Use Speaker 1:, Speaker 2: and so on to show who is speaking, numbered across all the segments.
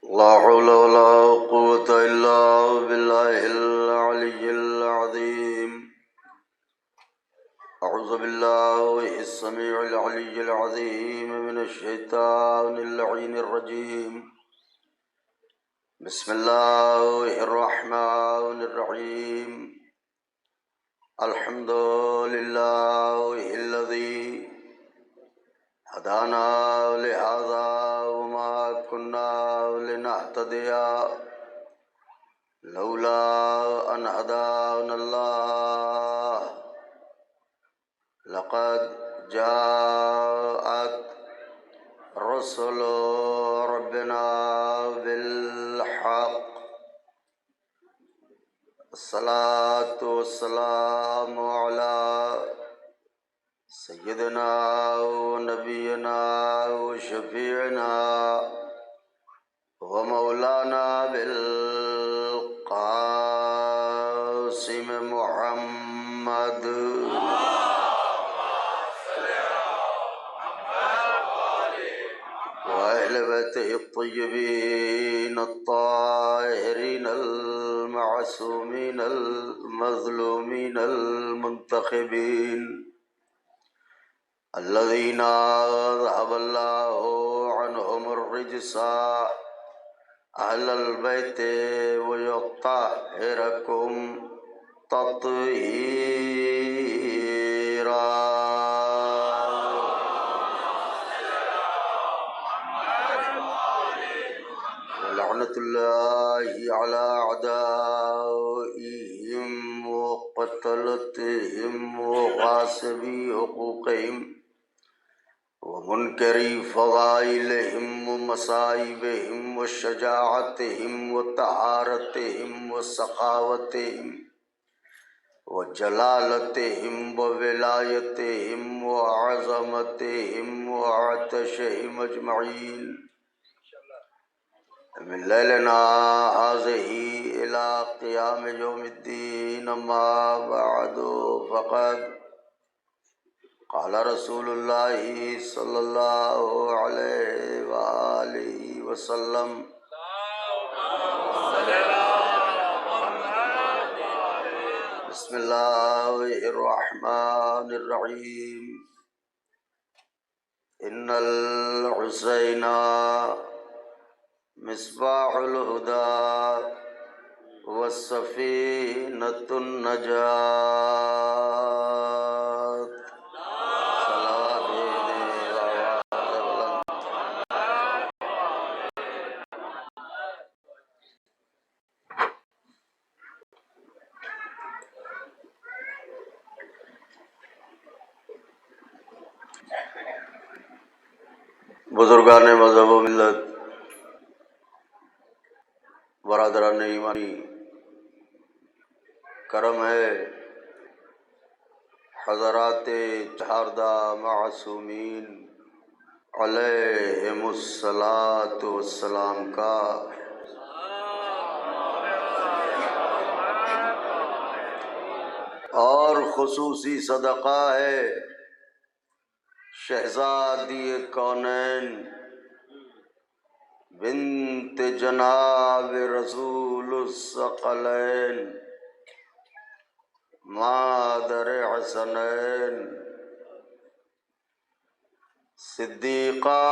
Speaker 1: لا حول ولا قوة إلا بالله العلي العظيم. أعوذ بالله السميع العلي العظيم من الشيطان اللعين الرجيم. بسم الله الرحمن الرحيم. الحمد لله الذي هدانا لهذا وما كنا لنهتدي لولا أن هدانا الله. لقد جاءت رسل ربنا بالحق. الصلاة والسلام على سيدنا ونبينا وشفيعنا ومولانا بالقاسم محمد وأهل بيته الطيبين الطاهرين المعصومين المظلومين المنتخبين الذين ذهب الله عنهم الرجس أهل البيت ويطهركم تطهيرا. ولعنة الله على أعدائهم وقتلتهم وغاصبي حقوقهم ومنكري فضائلهم ومصائبهم وشجاعتهم وطهارتهم وسخاوتهم وجلالتهم وولایتهم وعظمتهم وعطشهم أجمعين من ليلنا هذه إلى قيام يوم الدين. أما بعد فقد قال رسول الله صلى الله عليه وآله وسلم بسم الله الرحمن الرحيم. إن الحسين مصباح الهدى والسفينة النجاة. بزرگان مذہب و ملت، برادران ایمانی، کرم ہے حضرات چہاردہ معصومین علیہم الصلاۃ والسلام کا اور خصوصی صدقہ ہے شہزادی کونین بنت جناب رسول الثقلین مادر حسنین صدیقہ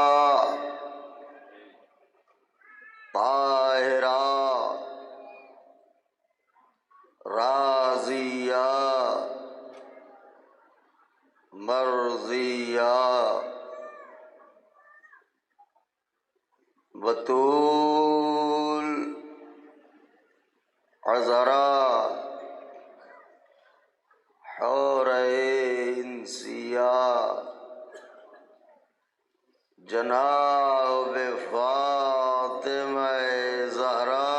Speaker 1: طاہرہ راضیہ مرضیہ بطول عذرا حورین سیاہ جناب فاطمہ زہرا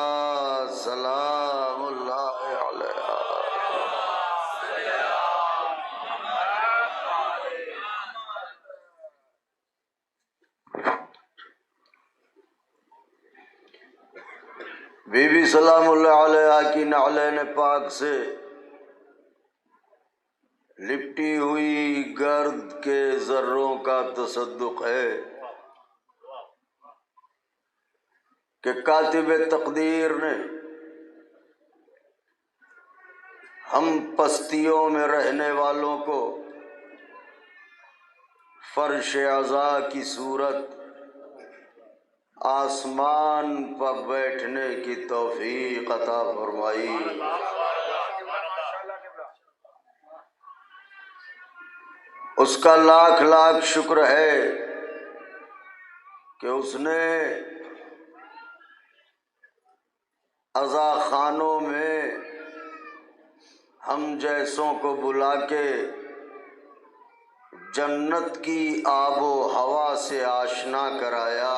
Speaker 1: سلام اللہ علیہا. بی بی سلام اللہ علیہا کی نعلین پاک سے لپٹی ہوئی گرد کے ذروں کا تصدق ہے کہ کاتب تقدیر نے ہم پستیوں میں رہنے والوں کو فرش عزا کی صورت آسمان پر بیٹھنے کی توفیق عطا فرمائی۔ اس کا لاکھ لاکھ شکر ہے کہ اس نے عزا خانوں میں ہم جیسوں کو بلا کے جنت کی آب و ہوا سے آشنا کرایا۔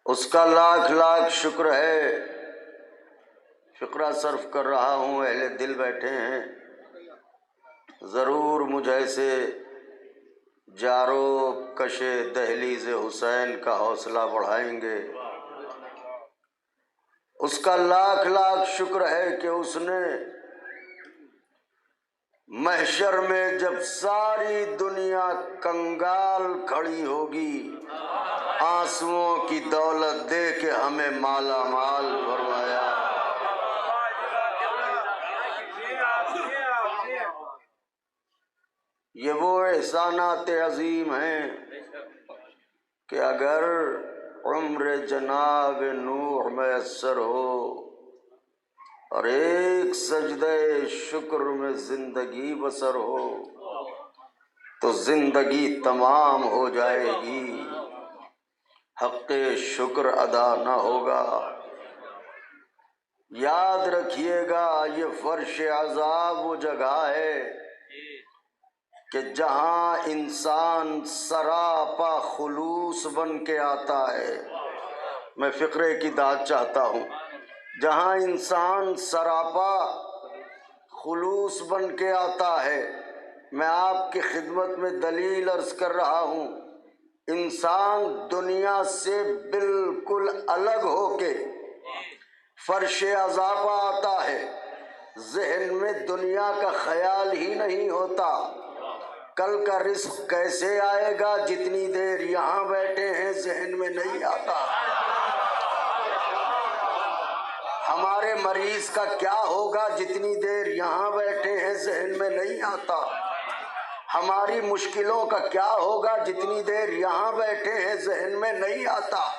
Speaker 1: اس کا لاکھ لاکھ شکر ہے۔ فقرہ صرف کر رہا ہوں، اہل دل بیٹھے ہیں، ضرور مجھے سے جارو کشے دہلیز حسین کا حوصلہ بڑھائیں گے۔ اس کا لاکھ لاکھ شکر ہے کہ اس نے محشر میں جب ساری دنیا کنگال کھڑی ہوگی آنسوؤں کی دولت دے کے ہمیں مالا مال فرمایا۔ یہ وہ احسانات عظیم ہیں کہ اگر عمر جناب نوح میسر ہو اور ایک سجدہ شکر میں زندگی بسر ہو تو زندگی تمام ہو جائے گی، حق شکر ادا نہ ہوگا۔ یاد رکھیے گا یہ فرش عذاب وہ جگہ ہے کہ جہاں انسان سراپا خلوص بن کے آتا ہے۔ میں فقرے کی داد چاہتا ہوں، جہاں انسان سراپا خلوص بن کے آتا ہے۔ میں آپ کی خدمت میں دلیل عرض کر رہا ہوں، انسان دنیا سے بالکل الگ ہو کے فرش عزا پہ آتا ہے، ذہن میں دنیا کا خیال ہی نہیں ہوتا۔ کل کا رزق کیسے آئے گا جتنی دیر یہاں بیٹھے ہیں ذہن میں نہیں آتا۔ ہمارے مریض کا کیا ہوگا جتنی دیر یہاں بیٹھے ہیں ذہن میں نہیں آتا۔ ہماری مشکلوں کا کیا ہوگا جتنی دیر یہاں بیٹھے ہیں ذہن میں نہیں آتا۔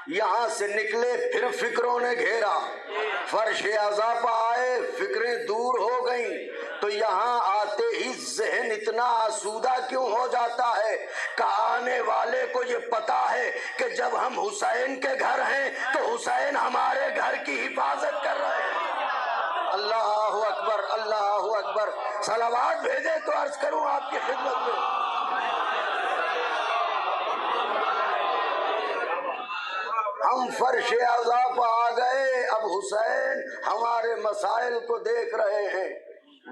Speaker 1: یہاں سے نکلے پھر فکروں نے گھیرا، فرش عزا پہ آئے فکریں دور ہو گئیں، تو یہاں آتے ہی ذہن اتنا آسودہ کیوں ہو جاتا ہے کہ آنے والے کو یہ پتا ہے کہ جب ہم حسین کے گھر ہیں تو حسین ہمارے گھر کی حفاظت کر رہے ہیں۔ اللہ اکبر، اللہ اکبر۔ صلوات بھیجے تو عرض کروں آپ کی خدمت میں۔ ہم فرش عزا پہ آ گئے، اب حسین ہمارے مسائل کو دیکھ رہے ہیں،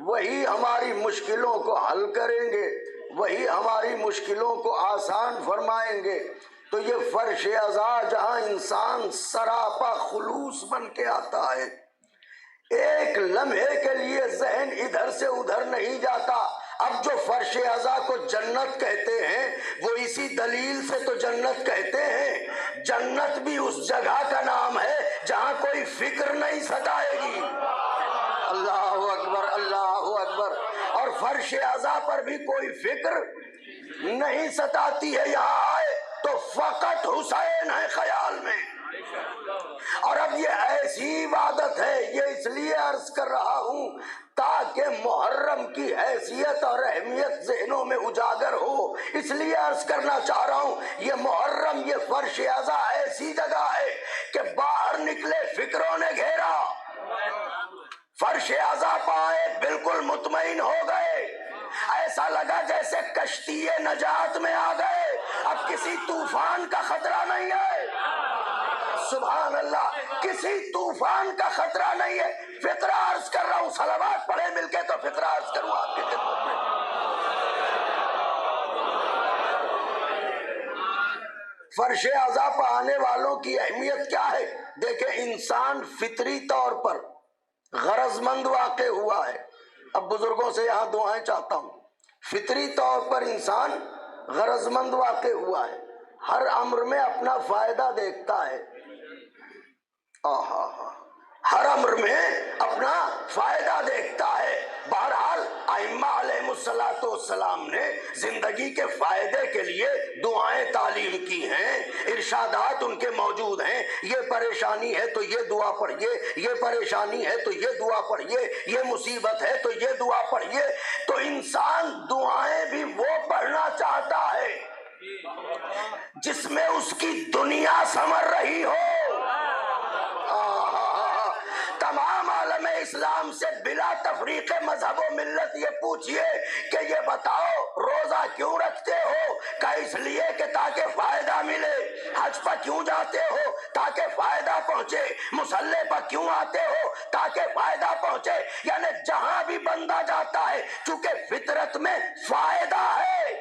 Speaker 1: وہی ہماری مشکلوں کو حل کریں گے، وہی ہماری مشکلوں کو آسان فرمائیں گے۔ تو یہ فرش عزا جہاں انسان سراپا خلوص بن کے آتا ہے، ایک لمحے کے لیے ذہن ادھر سے ادھر نہیں جاتا۔ اب جو فرش عزا کو جنت کہتے ہیں وہ اسی دلیل سے تو جنت کہتے ہیں، جنت بھی اس جگہ کا نام ہے جہاں کوئی فکر نہیں ستائے گی۔ اللہ اکبر، اللہ اکبر۔ اور فرش عزا پر بھی کوئی فکر نہیں ستاتی ہے، یہاں آئے تو فقط حسین ہے خیال میں۔ اور اب یہ ایسی عبادت ہے، یہ اس لیے عرض کر رہا ہوں تاکہ محرم کی حیثیت اور اہمیت ذہنوں میں اجاگر ہو، اس لیے عرض کرنا چاہ رہا ہوں یہ محرم، یہ فرش عزا ایسی جگہ ہے کہ باہر نکلے فکروں نے گھیرا، فرش عزا پائے بالکل مطمئن ہو گئے، ایسا لگا جیسے کشتی نجات میں آ گئے، اب کسی طوفان کا خطرہ نہیں ہے۔ سبحان اللہ، کسی طوفان کا خطرہ نہیں ہے۔ فطرہ عرض کر رہا ہوں، صلوات پڑھے مل کے تو فطرہ عرض کروں آپ کی خدمت میں۔ فرش عزا پہ آنے والوں کی اہمیت کیا ہے؟ دیکھیں انسان فطری طور پر غرض مند واقع ہوا ہے۔ اب بزرگوں سے یہاں دعائیں چاہتا ہوں، فطری طور پر انسان غرض مند واقع ہوا ہے، ہر امر میں اپنا فائدہ دیکھتا ہے، ہر امر میں اپنا فائدہ دیکھتا ہے۔ بہرحال ائمہ علیہ السلام نے زندگی کے فائدے کے لیے دعائیں تعلیم کی ہیں، ارشادات ان کے موجود ہیں، یہ پریشانی ہے تو یہ دعا پڑھیے، یہ پریشانی ہے تو یہ دعا پڑھیے، یہ مصیبت ہے تو یہ دعا پڑھیے۔ تو انسان دعائیں بھی وہ پڑھنا چاہتا ہے جس میں اس کی دنیا سنور رہی ہو۔ تمام عالم اسلام سے بلا تفریق مذہب و ملت یہ پوچھئے کہ یہ بتاؤ روزہ کیوں رکھتے ہو؟ کہ اس لیے کہ تاکہ فائدہ ملے۔ حج پر کیوں جاتے ہو؟ تاکہ فائدہ پہنچے۔ مصلی پر کیوں آتے ہو؟ تاکہ فائدہ پہنچے۔ یعنی جہاں بھی بندہ جاتا ہے چونکہ فطرت میں فائدہ ہے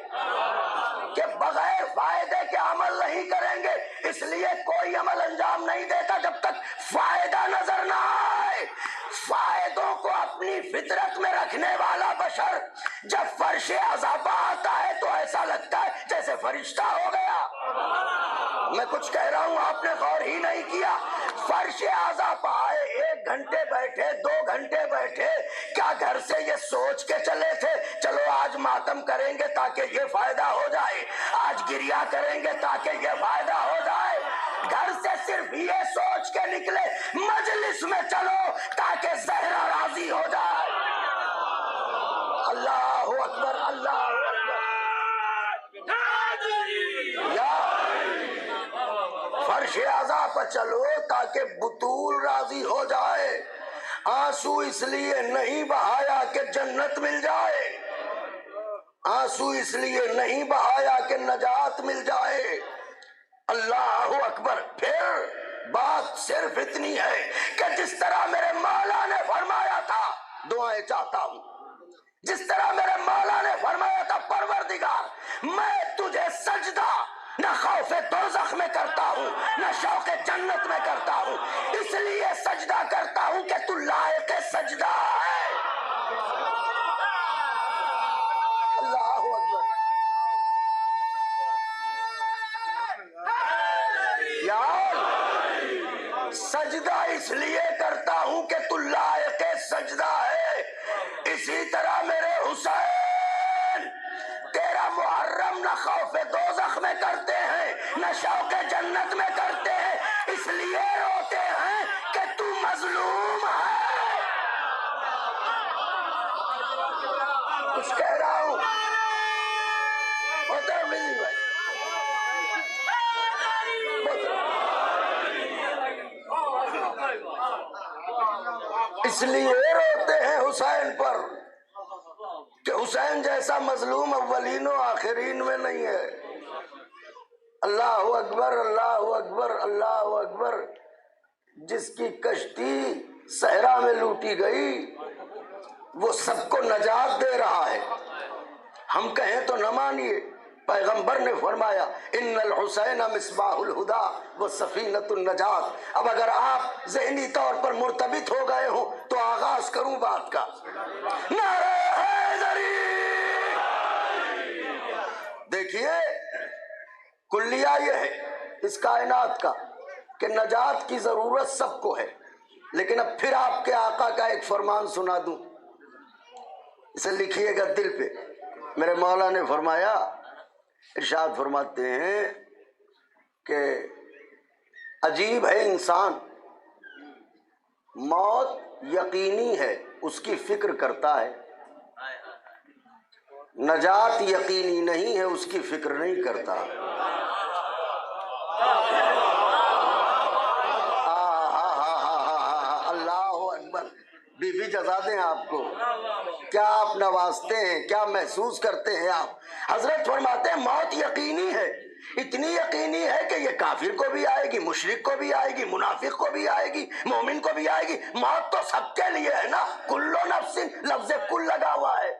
Speaker 1: کہ بغیر فائدے کے عمل نہیں کریں گے، اس لیے کوئی عمل انجام نہیں دیتا جب تک فائدہ نظر نہ آئے۔ فائدوں کو اپنی فطرت میں رکھنے والا بشر جب فرش اضافہ آتا ہے تو ایسا لگتا ہے جیسے فرشتہ ہو گیا۔ میں کچھ کہہ رہا ہوں، آپ نے غور ہی نہیں کیا۔ فرش اضافہ آئے، 1 گھنٹے بیٹھے، 2 گھنٹے بیٹھے، کیا گھر سے یہ سوچ کے چلے تھے چلو آج ماتم کریں گے تاکہ یہ فائدہ ہو جائے، آج گریا کریں گے تاکہ یہ فائدہ ہو جائے؟ گھر سے صرف یہ سوچ کے نکلے مجلس میں چلو تاکہ زہرا راضی ہو جائے۔ اللہ اکبر، اللہ اکبر۔ یا فرش اعضا پر چلو تاکہ بطول راضی ہو جائے۔ آنسو اس لیے نہیں بہایا کہ جنت مل جائے، آنسو اس لیے نہیں بہایا کہ نجات مل جائے۔ اللہ اکبر۔ پھر بات صرف اتنی ہے کہ جس طرح میرے مولا نے فرمایا تھا دعائیں چاہتا ہوں، جس طرح میرے مولا نے فرمایا تھا پروردگار میں تجھے سجدہ نہ خوف دوزخ میں کرتا ہوں نہ شوق جنت میں کرتا ہوں، اس لیے سجدہ کرتا ہوں کہ تو لائق سجدہ ہے۔ اللہ اکبر۔ یار سجدہ اس لیے کرتا ہوں کہ تو لائق سجدہ ہے، اسی طرح میرے حسین تیرا محرم نہ خوف دوزخ میں کرتے ہیں نہ شوق جنت میں کرتے ہیں، اس لیے روتے ہیں کہ تو مظلوم ہے۔ کچھ کہہ رہا ہوں اس لیے روتے ہیں حسین پر کہ حسین جیسا مظلوم اولین و آخرین میں نہیں ہے۔ اللہ اکبر، اللہ اکبر، اللہ اکبر۔ جس کی کشتی صحرا میں لوٹی گئی وہ سب کو نجات دے رہا ہے، ہم کہیں تو نہ مانیے۔ پیغمبر نے فرمایا ان الحسین مصباح الہدی و سفینۃ النجات۔ اب اگر آپ ذہنی طور پر مرتبط ہو گئے ہوں تو آغاز کروں بات کا۔ نعرہ حیدری! دیکھیے کلیہ یہ ہے اس کائنات کا کہ نجات کی ضرورت سب کو ہے، لیکن اب پھر آپ کے آقا کا ایک فرمان سنا دوں، اسے لکھیے گا دل پہ۔ میرے مولا نے فرمایا، ارشاد فرماتے ہیں کہ عجیب ہے انسان، موت یقینی ہے اس کی فکر کرتا ہے، نجات یقینی نہیں ہے اس کی فکر نہیں کرتا۔ اللہ اکبر۔ بی بی جزا دیں آپ کو، کیا آپ نوازتے ہیں، کیا محسوس کرتے ہیں آپ۔ حضرت فرماتے ہیں موت یقینی ہے، اتنی یقینی ہے کہ یہ کافر کو بھی آئے گی، مشرک کو بھی آئے گی، منافق کو بھی آئے گی، مومن کو بھی آئے گی۔ موت تو سب کے لیے ہے نا، کل نفس، لفظ کل لگا ہوا ہے،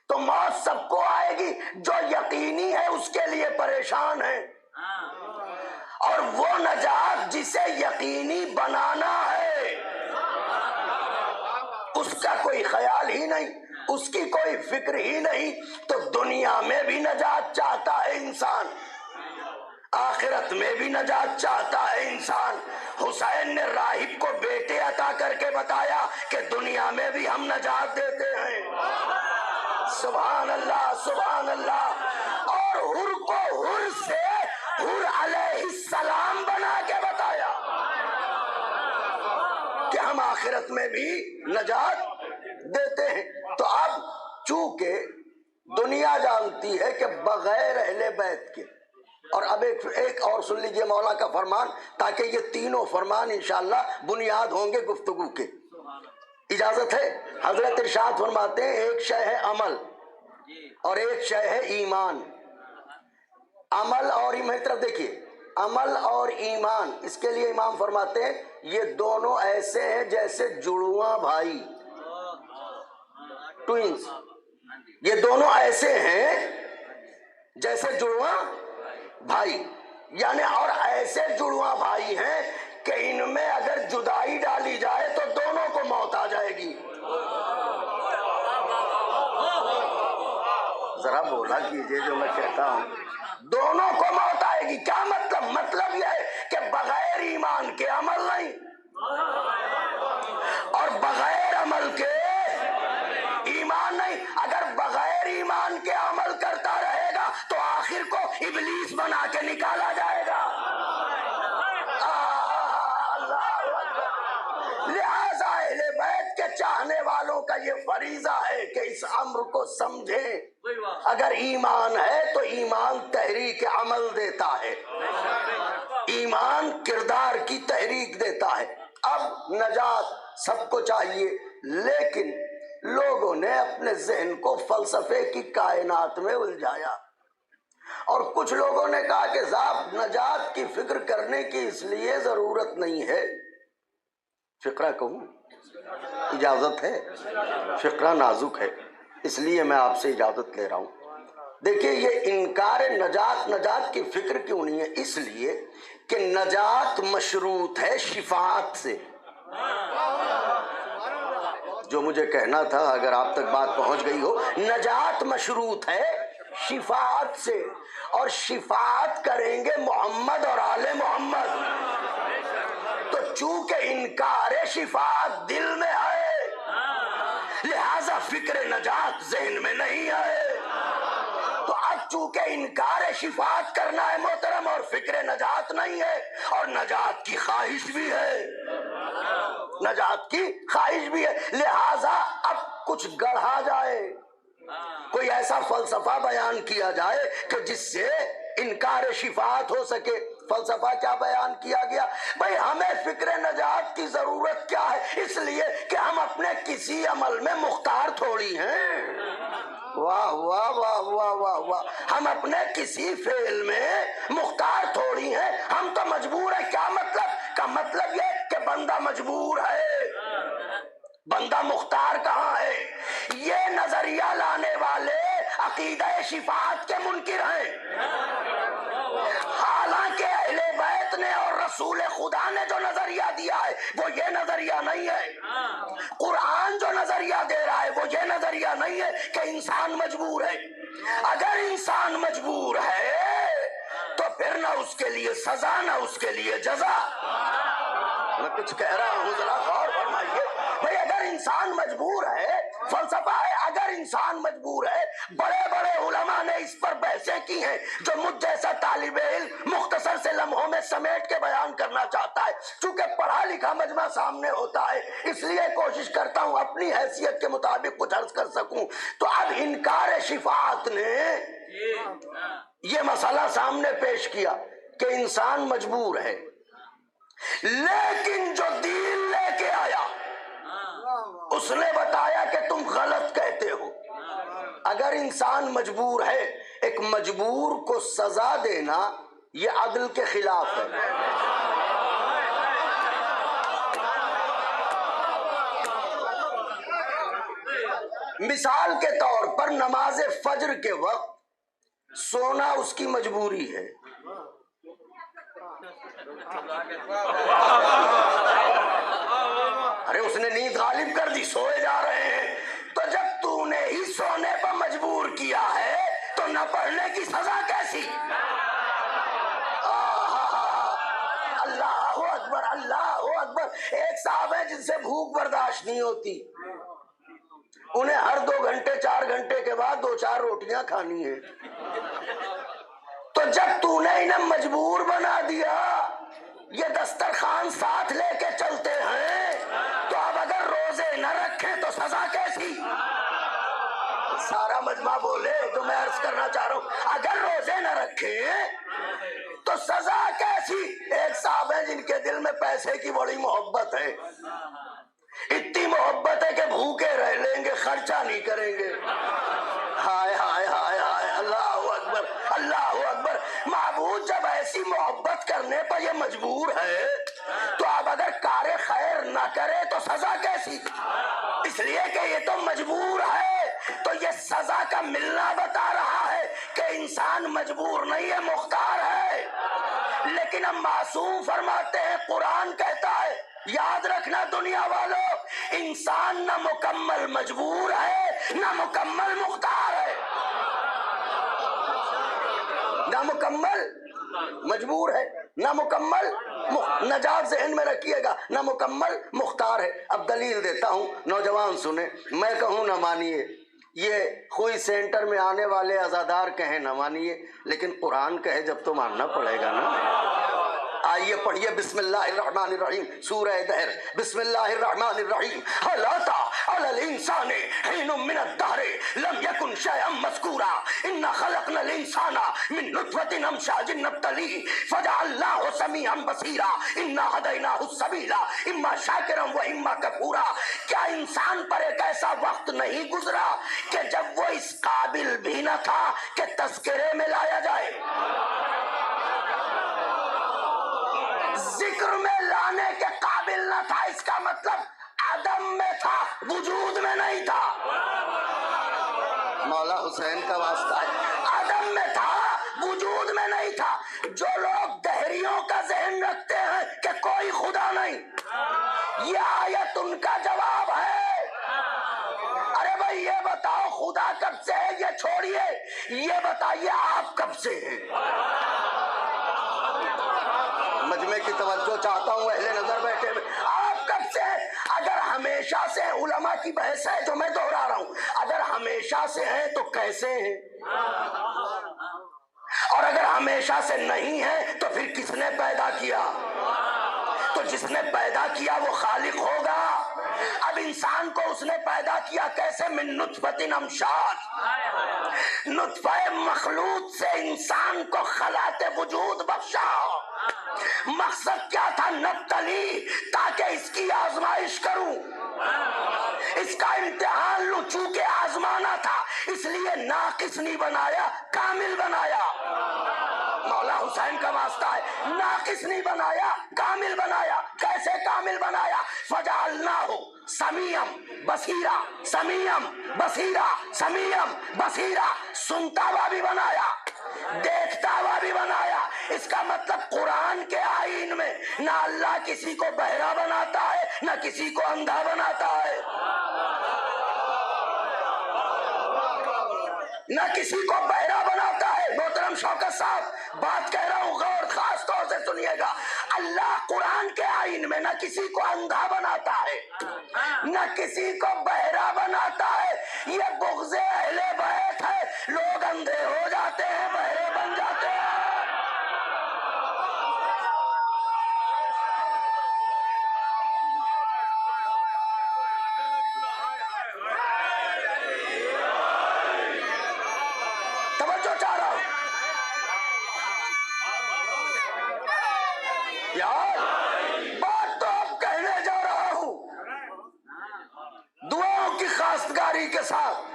Speaker 1: تو موت سب کو آئے گی۔ جو یقینی ہے اس کے لیے پریشان ہے، اور وہ نجات جسے یقینی بنانا ہے اس کا کوئی خیال ہی نہیں۔ اس کی کوئی فکر ہی نہیں، تو دنیا میں بھی نجات چاہتا ہے انسان، آخرت میں بھی نجات چاہتا ہے انسان۔ حسین نے راہب کو بیٹے عطا کر کے بتایا کہ دنیا میں بھی ہم نجات دیتے ہیں۔ سبحان اللہ سبحان اللہ۔ اور حر کو حر سے حر علیہ السلام بنا کے بتایا کہ ہم آخرت میں بھی نجات دیتے ہیں۔ تو اب چونکہ دنیا جانتی ہے کہ بغیر اہل بیت کے، اور اب ایک اور سن لیجئے مولا کا فرمان، تاکہ یہ تینوں فرمان انشاءاللہ بنیاد ہوں گے گفتگو کے۔ اجازت ہے؟ حضرت ارشاد فرماتے ہیں ایک شے ہے عمل اور ایک شے ہے ایمان۔ عمل اور ایمان کی طرف دیکھیے، عمل اور ایمان، اس کے لیے امام فرماتے ہیں یہ دونوں ایسے ہیں جیسے جڑواں بھائی، ٹوئنز۔ یہ دونوں ایسے ہیں جیسے جڑواں بھائی، یعنی اور ایسے جڑواں بھائی ہیں کہ ان میں اگر جدائی ڈالی جائے تو دونوں کو موت آ جائے گی۔ ذرا بولا کیجئے جو میں کہتا ہوں، دونوں کو موت آئے گی۔ کیا مطلب؟ مطلب یہ ہے کہ بغیر ایمان کے عمل نہیں اور بغیر عمل کے ایمان نہیں۔ اگر بغیر ایمان کے عمل کرتا رہے گا تو آخر کو ابلیس بنا کے نکالا جائے گا۔ لہذا اہل بیت کے چاہنے والوں کا یہ فریضہ ہے کہ اس امر کو سمجھیں۔ اگر ایمان ہے تو ایمان تحریک عمل دیتا ہے، ایمان کردار کی تحریک دیتا ہے۔ اب نجات سب کو چاہیے، لیکن لوگوں نے اپنے ذہن کو فلسفے کی کائنات میں الجھایا، اور کچھ لوگوں نے کہا کہ صاحب نجات کی فکر کرنے کی اس لیے ضرورت نہیں ہے۔ فقرہ کہوں؟ اجازت ہے؟ فقرہ نازک ہے، اس لیے میں آپ سے اجازت لے رہا ہوں۔ دیکھیے یہ انکار نجات کی فکر کیوں نہیں ہے؟ اس لیے کہ نجات مشروط ہے شفاعت سے۔ جو مجھے کہنا تھا، اگر آپ تک بات پہنچ گئی ہو، نجات مشروط ہے شفاعت سے، اور شفاعت کریں گے محمد اور آل محمد۔ تو چونکہ انکار شفاعت دل میں ہے، لہذا فکر نجات ذہن میں نہیں ہے۔ تو اب چونکہ انکار شفاعت کرنا ہے محترم، اور فکر نجات نہیں ہے، اور نجات کی خواہش بھی ہے، نجات کی خواہش بھی ہے، لہذا اب کچھ گڑھا جائے، کوئی ایسا فلسفہ بیان کیا جائے کہ جس سے انکار شفاعت ہو سکے۔ فلسفہ کیا بیان کیا گیا؟ بھئی ہمیں فکر نجات کی ضرورت کیا ہے؟ اس لیے کہ ہم اپنے کسی عمل میں مختار تھوڑی ہیں۔ واہ واہ واہ واہ واہ واہ، ہم اپنے کسی فعل میں مختار تھوڑی ہیں، ہم تو مجبور ہیں۔ کیا مطلب؟ کا مطلب یہ کہ بندہ مجبور ہے، بندہ مختار کہاں ہے؟ یہ نظریہ لانے والے عقیدہ شفاعت کے منکر ہیں، حالانکہ اہل بیت نے اور رسول خدا نے جو نظریہ دیا ہے وہ یہ نظریہ نہیں ہے۔ قرآن جو نظریہ دے رہا ہے وہ یہ نظریہ نہیں ہے کہ انسان مجبور ہے۔ اگر انسان مجبور ہے تو پھر نہ اس کے لیے سزا نہ اس کے لیے جزا۔ میں کچھ کہہ رہا ہوں، ذرا غور فرمائیے۔ بھئی اگر انسان مجبور ہے، فلسفہ ہے، اگر انسان مجبور ہے، بڑے بڑے علماء نے اس پر بحثیں کی ہیں، جو مجھ جیسا طالب علم مختصر سے لمحوں میں سمیٹ کے بیان کرنا چاہتا ہے۔ چونکہ پڑھا لکھا مجمع سامنے ہوتا ہے، اس لیے کوشش کرتا ہوں اپنی حیثیت کے مطابق کچھ عرض کر سکوں۔ تو اب انکار شفاعت نے یہ مسئلہ سامنے پیش کیا کہ انسان مجبور ہے، لیکن جو دین لے کے آیا اس نے بتایا کہ تم غلط کہتے ہو۔ اگر انسان مجبور ہے، ایک مجبور کو سزا دینا یہ عدل کے خلاف ہے۔ مثال کے طور پر نماز فجر کے وقت سونا اس کی مجبوری ہے، ارے اس نے نیند غالب کر دی، سوئے جا رہے ہیں، تو جب تو نے سونے پر مجبور کیا ہے تو نہ پڑھنے کی سزا کیسی؟ اللہ اکبر، اللہ اکبر۔ ایک صاحب ہے جن سے بھوک برداشت نہیں ہوتی، انہیں ہر 2 گھنٹے 4 گھنٹے کے بعد 2-4 روٹیاں کھانی ہے۔ تو جب تو نے انہیں مجبور بنا دیا، یہ دسترخوان ساتھ لے کے چلتے ہیں، تو اب اگر روزے نہ رکھیں تو سزا کیسی؟ سارا مجمع بولے جو میں عرض کرنا چاہ رہا ہوں، اگر روزے نہ رکھیں تو سزا کیسی؟ ایک صاحب ہیں جن کے دل میں پیسے کی بڑی محبت ہے، اتنی محبت ہے کہ بھوکے رہ لیں گے، خرچہ نہیں کریں گے۔ ہائے ہائے ہائے ہائے، اللہ اکبر، اللہ اکبر۔ معبود جب ایسی محبت کرنے پر یہ مجبور ہے تو اب اگر کار خیر نہ کرے تو سزا کیسی؟ اس لیے کہ یہ تو مجبور ہے، تو یہ سزا کا ملنا بتا رہا ہے کہ انسان مجبور نہیں ہے، مختار ہے۔ لیکن ہم معصوم فرماتے ہیں، قرآن کہتا ہے، یاد رکھنا دنیا والوں، انسان نہ مکمل مجبور ہے نہ مکمل مختار ہے، نہ مکمل مجبور ہے نہ مکمل نجات ذہن میں رکھیے گا، نہ مکمل مختار ہے۔ اب دلیل دیتا ہوں، نوجوان سنیں، میں کہوں نہ مانیے، یہ کوئی سینٹر میں آنے والے عزادار کہیں نہ مانیے، لیکن قرآن کہے جب تو ماننا پڑے گا نا۔ آئیے پڑھیے بسم اللہ الرحمن الرحیم، سورہ دہر، بسم اللہ الرحمن الرحیم۔ هل أتى على الإنسان حين من الدهر لم يكن شيئا مذكورا إنا خلقنا الإنسان من نطفة أمشاج نبتليه فجعلناه سميعا بصيرا إنا هديناه السبيل إما شاكرا وإما كفورا۔ کیا انسان پر ایک ایسا وقت نہیں گزرا کہ جب وہ اس قابل بھی نہ تھا کہ تذکرے میں لایا جائے، ذکر میں لانے کے قابل نہ تھا؟ اس کا مطلب عدم میں تھا، وجود میں نہیں تھا۔ مولا حسین کا واسطہ ہے، عدم میں تھا، وجود میں نہیں تھا۔ جو لوگ دہریوں کا ذہن رکھتے ہیں کہ کوئی خدا نہیں، یہ آیت ان کا جواب ہے۔ ارے بھائی یہ بتاؤ خدا کب سے ہے، یہ چھوڑیے، یہ بتائیے آپ کب سے ہیں؟ مجمع کی توجہ چاہتا ہوں، اہل نظر بیٹھے ہوئے، آپ کب سے ہیں؟ اگر ہمیشہ سے ہیں، علماء کی بحث ہے جو میں دہرا رہا ہوں، اگر ہمیشہ سے ہیں تو کیسے ہیں؟ اور اگر ہمیشہ سے نہیں ہیں تو پھر کس نے پیدا کیا؟ تو جس نے پیدا کیا وہ خالق ہوگا۔ اب انسان کو اس نے پیدا کیا کیسے؟ من نطفۃ امشاج، نطفہ مخلوط سے انسان کو خلات وجود بخشا۔ مقصد کیا تھا؟ نبتلی، تاکہ اس کی آزمائش کروں، اس کا امتحان لوں، چونکہ آزمانا تھا اس لیے ناقص نہیں بنایا، کامل بنایا۔ مولا حسین کا واسطہ ہے، ناقص نہیں بنایا، کامل بنایا۔ کیسے کامل بنایا؟ فجعلناہ سمیعم بصیرا، سمیعم بصیرا، سمیعم بصیرا، سنتا ہوا بھی بنایا، دیکھتا ہوا بھی بنایا۔ اس کا مطلب قرآن کے آئین میں نہ اللہ کسی کو بہرا بناتا ہے نہ کسی کو اندھا بناتا ہے، نہ کسی کو بہرا بناتا ہے۔ محترم شوکت صاحب بات کہہ رہا ہوں، غور خاص طور سے سنیے گا۔ اللہ قرآن کے آئین میں نہ کسی کو اندھا بناتا ہے نہ کسی کو بہرا بناتا ہے۔ یہ بغض اہل بیت ہے، لوگ اندھے ہو جاتے ہیں، بہرے بن جاتے ہیں۔ توجہ چاہ رہا ہوں یار، بات تو اب کہنے جا رہا ہوں دعاؤں کی خواستگاری کے ساتھ۔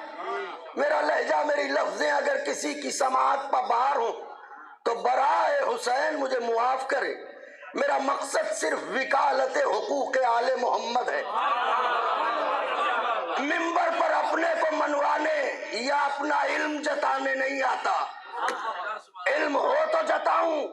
Speaker 1: میرا لہجہ، میری لفظیں اگر کسی کی سماعت پر باہر ہوں تو برائے حسین مجھے معاف کرے۔ میرا مقصد صرف وکالت حقوق آل محمد ہے۔ منبر پر اپنے کو منوانے یا اپنا علم جتانے نہیں آتا۔ علم ہو تو جتاؤں،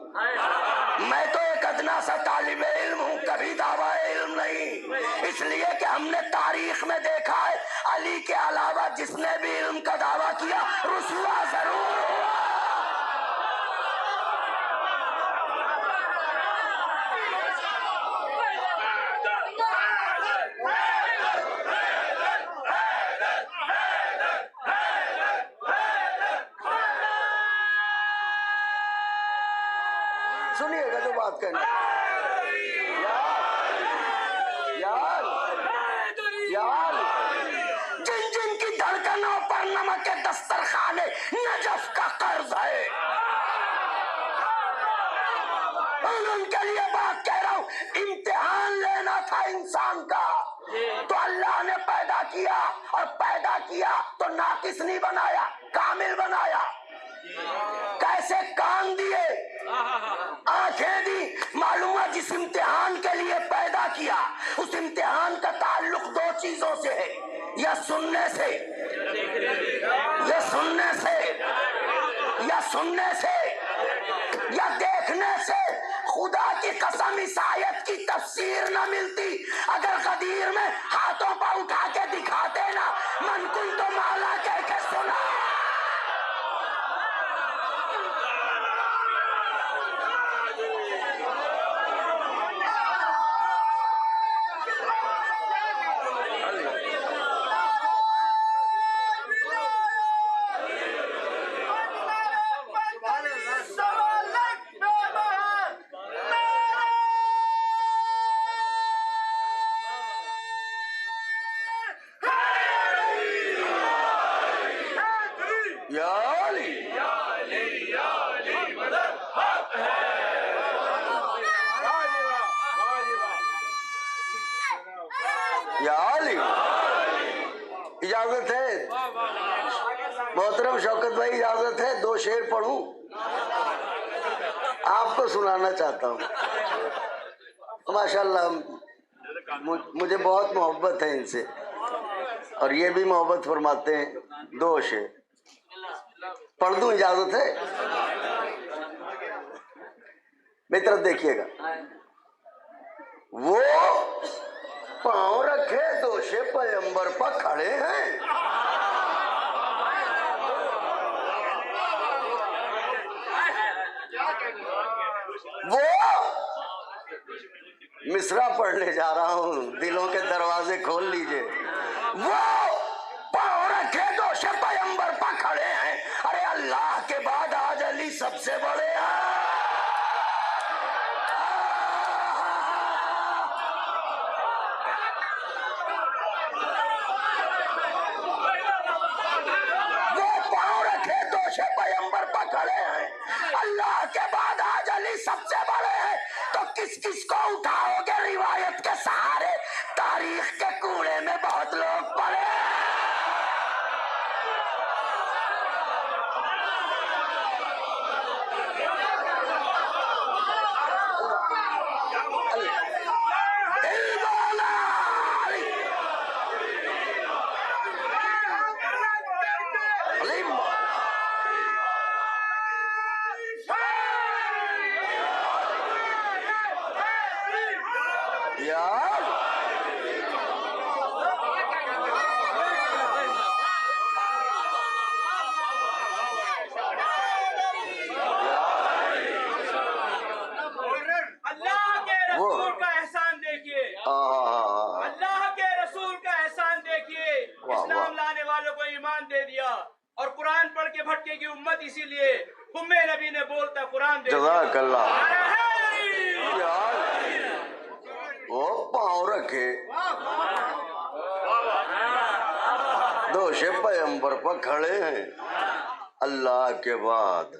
Speaker 1: میں تو ایک ادنا سا طالب علم ہوں، کبھی دعویٰ علم نہیں۔ اس لیے کہ ہم نے تاریخ میں دیکھا ہے علی کے علاوہ جس نے بھی علم کا دعویٰ کیا رسوا ضرور ہوا۔ سنیے گا جو بات کہنا یار جن جن کی دھڑکنوں پر نمک دسترخوان نجف کا قرض ہے ان کے لیے بات کہہ رہا ہوں، امتحان لینا تھا انسان کا تو اللہ نے پیدا کیا، اور پیدا کیا تو ناقص نہیں بنایا، کامل بنایا۔ کیسے کان دیے، آنکھیں دی، معلوم ہے جس امتحان کے لیے پیدا کیا اس امتحان کا تعلق دو چیزوں سے ہے، یا سننے سے، یا سننے سے، یا سننے سے، یا دیکھنے سے۔ خدا کی قسم اس آیت کی تفسیر نہ ملتی اگر غدیر میں ہاتھوں پر اٹھا کے دکھاتے نا، من کن تو مالا کہہ کے سنا۔ اجازت ہے محترم شوکت بھائی، اجازت ہے دو شعر پڑھوں؟ آپ کو سنانا چاہتا ہوں۔ ماشاءاللہ مجھے بہت محبت ہے ان سے، اور یہ بھی محبت فرماتے ہیں۔ دو شعر پڑھ دوں؟ اجازت ہے؟ میری طرف دیکھیے گا۔ وہ پاؤں رکھے دوشے پیغمبر پر کھڑے ہیں، وہ مصرع پڑھنے جا رہا ہوں، دلوں کے دروازے کھول لیجئے۔ وہ پاؤں رکھے دوشے پیغمبر پر کھڑے ہیں، ارے اللہ کے بعد آج علی سب سے بڑے ہیں۔ پیغمبر پکڑے ہیں، اللہ کے بعد آج علی سب سے بڑے ہیں، تو کس کس کو اٹھاؤ گے روایت کے سہارے؟ تاریخ کے کوڑے میں بہت لوگ پڑے۔
Speaker 2: اور قرآن پڑھ کے بھٹکے کی امت، اسی لیے ام نبی نے بولتا قرآن دے دیا۔
Speaker 1: جزاک اللہ۔ وہ پاؤں رکھے دوشے پیغمبر پر کھڑے ہیں، اللہ کے بعد۔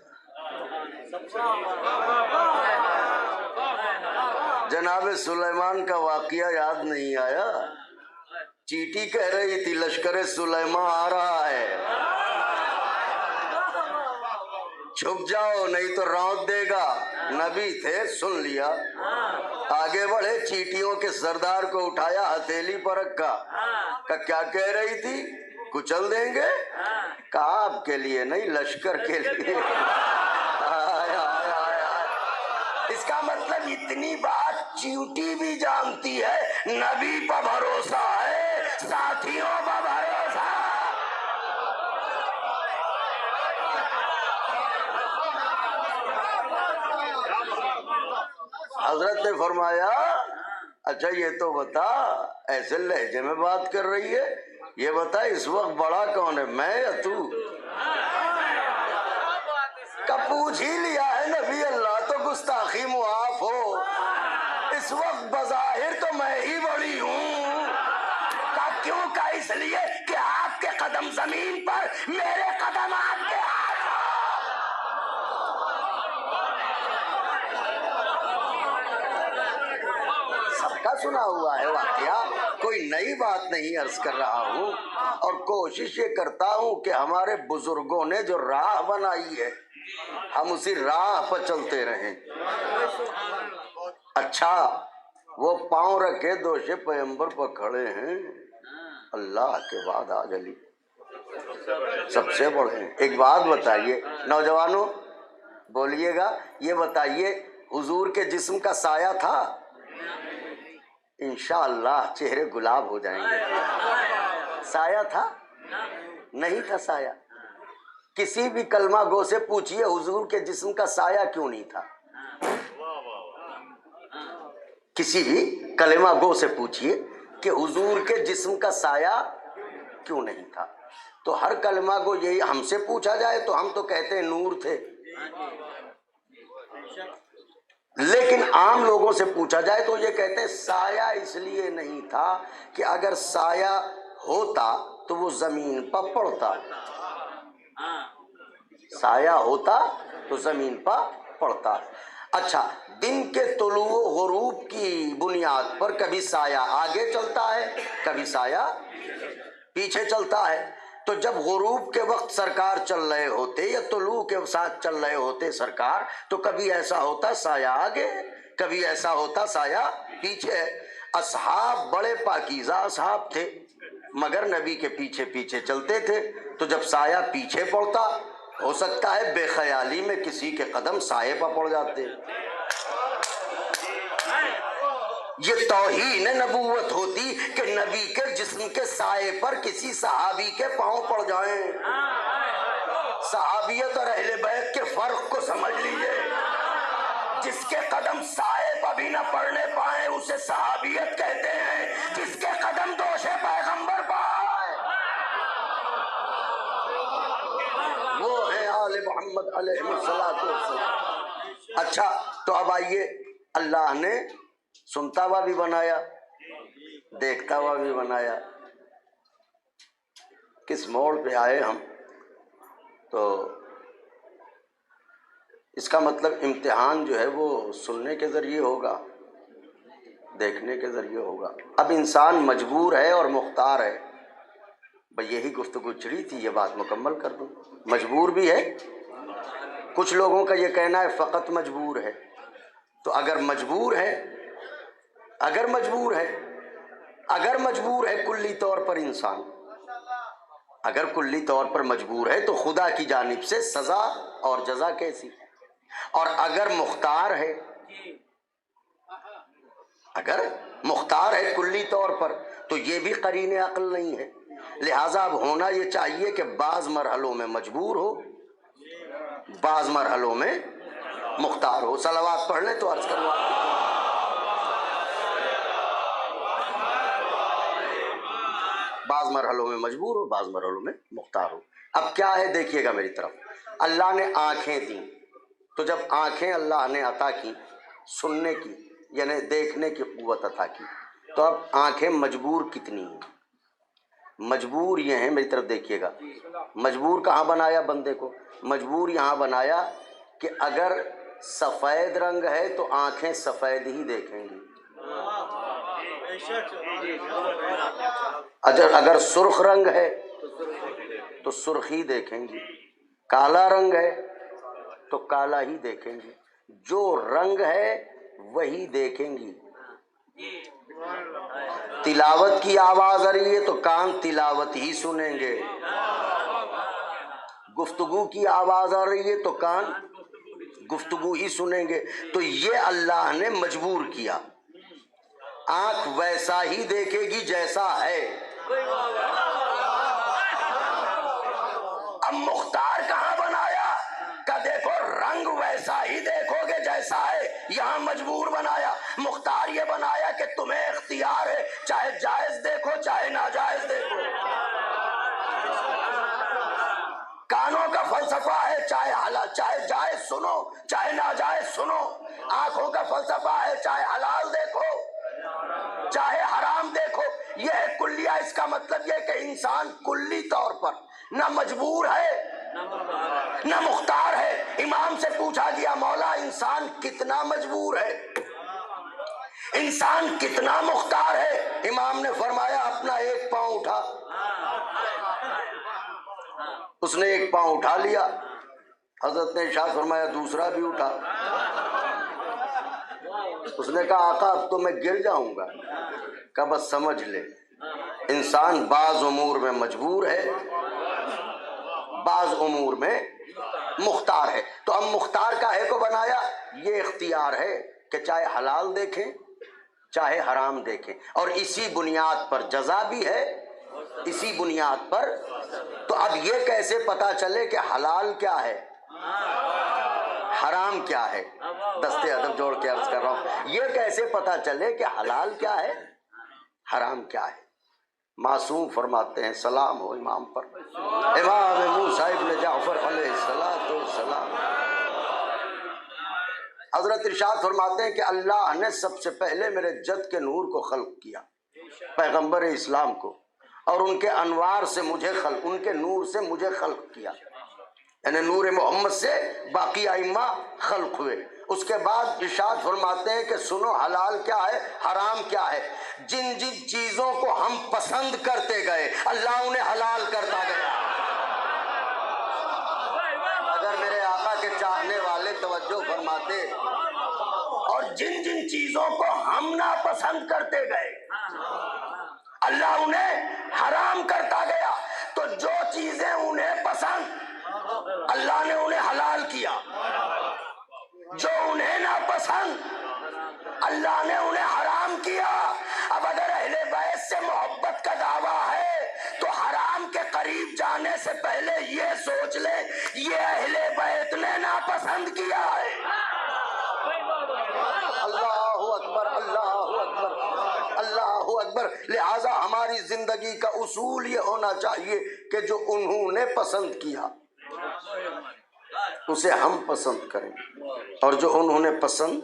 Speaker 1: جناب سلیمان کا واقعہ یاد نہیں آیا؟ چیٹی کہہ رہی تھی لشکر سلیمان آ رہا ہے، چھپ جاؤ نہیں تو رونت دے گا۔ نبی تھے، سن لیا، آگے بڑھے، چیٹیوں کے سردار کو اٹھایا، ہتھیلی پر رکھا، کیا کہہ رہی تھی؟ کچل دیں گے؟ کہا آپ کے لیے نہیں، لشکر کے لیے۔ اس کا مطلب اتنی بات چیوٹی بھی جانتی ہے، نبی پر بھروسہ ہے، ساتھیوں پر بھروسہ حضرات نے فرمایا اچھا یہ تو بتا ایسے لہجے میں بات کر رہی ہے، یہ بتا اس وقت بڑا کون ہے، میں یا تو؟ کا پوچھ ہی لیا ہے نبی اللہ تو گستاخی معاف ہو، اس وقت بظاہر تو میں ہی بڑی ہوں۔ کا کیوں؟ کا اس لیے کہ آپ کے قدم زمین پر، میرے قدم آپ کے ہاتھ۔ سب کا سنا ہوا ہے واقعہ، کوئی نئی بات نہیں عرض کر رہا ہوں، اور کوشش یہ کرتا ہوں کہ ہمارے بزرگوں نے جو راہ بنائی ہے ہم اسی راہ پر چلتے رہیں۔ اچھا وہ پاؤں رکھے دوش پیغمبر پر کھڑے ہیں، اللہ کے بعد آج علی سب سے بڑے ہیں۔ ایک بات بتائیے نوجوانوں، بولیے گا، یہ بتائیے حضور کے جسم کا سایہ تھا؟ انشاءاللہ چہرے گلاب ہو جائیں گے۔ سایہ تھا؟ نہیں تھا سایہ۔ کسی بھی کلمہ گو سے پوچھئے حضور کے جسم کا سایہ کیوں نہیں تھا؟ کسی بھی کلمہ گو سے پوچھئے کہ حضور کے جسم کا سایہ کیوں نہیں تھا، تو ہر کلمہ گو یہی، ہم سے پوچھا جائے تو ہم تو کہتے ہیں نور تھے، لیکن عام لوگوں سے پوچھا جائے تو یہ کہتے ہیں سایہ اس لیے نہیں تھا کہ اگر سایہ ہوتا تو وہ زمین پر پڑتا، سایہ ہوتا تو زمین پر پڑتا۔ اچھا دن کے طلوع و غروب کی بنیاد پر کبھی سایہ آگے چلتا ہے کبھی سایہ پیچھے چلتا ہے، تو جب غروب کے وقت سرکار چل رہے ہوتے یا طلوع کے ساتھ چل رہے ہوتے سرکار، تو کبھی ایسا ہوتا سایہ آگے، کبھی ایسا ہوتا سایہ پیچھے۔ اصحاب بڑے پاکیزہ اصحاب تھے مگر نبی کے پیچھے پیچھے چلتے تھے، تو جب سایہ پیچھے پڑتا ہو سکتا ہے بے خیالی میں کسی کے قدم سائے پر پڑ جاتے۔ یہ توہین نبوت ہوتی کہ نبی کے جسم کے سائے پر کسی صحابی کے پاؤں پڑ جائیں۔ صحابیت اور اہل بیت کے فرق کو سمجھ لیجئے، جس کے قدم سائے پر بھی نہ پڑنے پائیں اسے صحابیت کہتے ہیں، جس کے قدم دوش پیغمبر پائے وہ ہیں آل محمد علیہ السلام۔ اچھا تو اب آئیے، اللہ نے سنتا ہوا بھی بنایا، دیکھتا ہوا بھی بنایا۔ کس موڑ پہ آئے ہم؟ تو اس کا مطلب امتحان جو ہے وہ سننے کے ذریعے ہوگا، دیکھنے کے ذریعے ہوگا۔ اب انسان مجبور ہے اور مختار ہے، بھئی یہی گفتگو چڑی تھی، یہ بات مکمل کر دوں۔ مجبور بھی ہے، کچھ لوگوں کا یہ کہنا ہے فقط مجبور ہے، تو اگر مجبور ہے کلی طور پر انسان، اگر کلی طور پر مجبور ہے تو خدا کی جانب سے سزا اور جزا کیسی؟ اور اگر مختار ہے کلی طور پر تو یہ بھی قرین عقل نہیں ہے، لہٰذا اب ہونا یہ چاہیے کہ بعض مرحلوں میں مجبور ہو، بعض مرحلوں میں مختار ہو۔ صلوات پڑھ لیں تو عرض کروں آپ کو، بعض مرحلوں میں مجبور ہو، بعض مرحلوں میں مختار ہو۔ اب کیا ہے دیکھیے گا میری طرف، اللہ نے آنکھیں دیں، تو جب آنکھیں اللہ نے عطا کی سننے کی یعنی دیکھنے کی قوت عطا کی، تو اب آنکھیں مجبور کتنی ہیں؟ مجبور یہ ہیں، میری طرف دیکھیے گا، مجبور کہاں بنایا بندے کو؟ مجبور یہاں بنایا کہ اگر سفید رنگ ہے تو آنکھیں سفید ہی دیکھیں گی، اگر سرخ رنگ ہے تو سرخی دیکھیں گی، کالا رنگ ہے تو کالا ہی دیکھیں گی، جو رنگ ہے وہی دیکھیں گی۔ تلاوت کی آواز آ رہی ہے تو کان تلاوت ہی سنیں گے، گفتگو کی آواز آ رہی ہے تو کان گفتگو ہی سنیں گے۔ تو یہ اللہ نے مجبور کیا، آنکھ ویسا ہی دیکھے گی جیسا ہے۔ اب مختار کہاں بنایا؟ کہ دیکھو رنگ ویسا ہی دیکھو گے جیسا ہے، یہاں کہاں مجبور بنایا؟ مختار یہ بنایا کہ تمہیں اختیار ہے، چاہے جائز دیکھو چاہے ناجائز دیکھو۔ کانوں کا فلسفہ ہے چاہے جائز سنو چاہے ناجائز سنو۔ آنکھوں کا فلسفہ ہے چاہے حلال دیکھو چاہے حرام دیکھو۔ یہ ہے کلیہ۔ اس کا مطلب یہ کہ انسان کلی طور پر نہ مجبور ہے نہ مختار ہے۔ امام سے پوچھا گیا مولا انسان کتنا مجبور ہے، انسان کتنا مختار ہے؟ امام نے فرمایا اپنا ایک پاؤں اٹھا۔ اس نے ایک پاؤں اٹھا لیا، حضرت نے ارشاد فرمایا دوسرا بھی اٹھا۔ اس نے کہا آقا اب تو میں گر جاؤں گا۔ کہا بس سمجھ لے انسان بعض امور میں مجبور ہے، بعض امور میں مختار ہے۔ تو ہم مختار کاہے کو بنایا؟ یہ اختیار ہے کہ چاہے حلال دیکھیں چاہے حرام دیکھیں، اور اسی بنیاد پر جزا بھی ہے، اسی بنیاد پر۔ تو اب یہ کیسے پتا چلے کہ حلال کیا ہے حرام کیا ہے؟ دستے ادب جوڑ کے عرض کر رہا ہوں، یہ کیسے پتا چلے کہ حلال کیا ہے حرام کیا ہے؟ معصوم فرماتے ہیں سلام ہو امام پر، امام موسیٰ ابن جعفر علیہ السلام، حضرت ارشاد فرماتے ہیں کہ اللہ نے سب سے پہلے میرے جد کے نور کو خلق کیا، پیغمبر اسلام کو، اور ان کے انوار سے ان کے نور سے مجھے خلق کیا، یعنی نور محمد سے باقی ائمہ خلق ہوئے۔ اس کے بعد ارشاد فرماتے ہیں کہ سنو حلال کیا ہے حرام کیا ہے۔ جن جن چیزوں کو ہم پسند کرتے گئے اللہ انہیں حلال کرتا گیا۔ اگر میرے آقا کے چاہنے والے توجہ فرماتے، اور جن جن چیزوں کو ہم ناپسند کرتے گئے اللہ انہیں حرام کرتا گیا، تو جو چیزیں انہیں پسند اللہ نے انہیں حلال کیا، جو انہیں ناپسند اللہ نے انہیں حرام کیا۔ اب اگر اہل بیت سے محبت کا دعویٰ ہے تو حرام کے قریب جانے سے پہلے یہ سوچ لے یہ اہل بیت نے ناپسند کیا ہے۔ اللہ اکبر اللہ اکبر اللہ اکبر۔ لہذا ہماری زندگی کا اصول یہ ہونا چاہیے کہ جو انہوں نے پسند کیا اسے ہم پسند کریں، اور جو انہوں نے پسند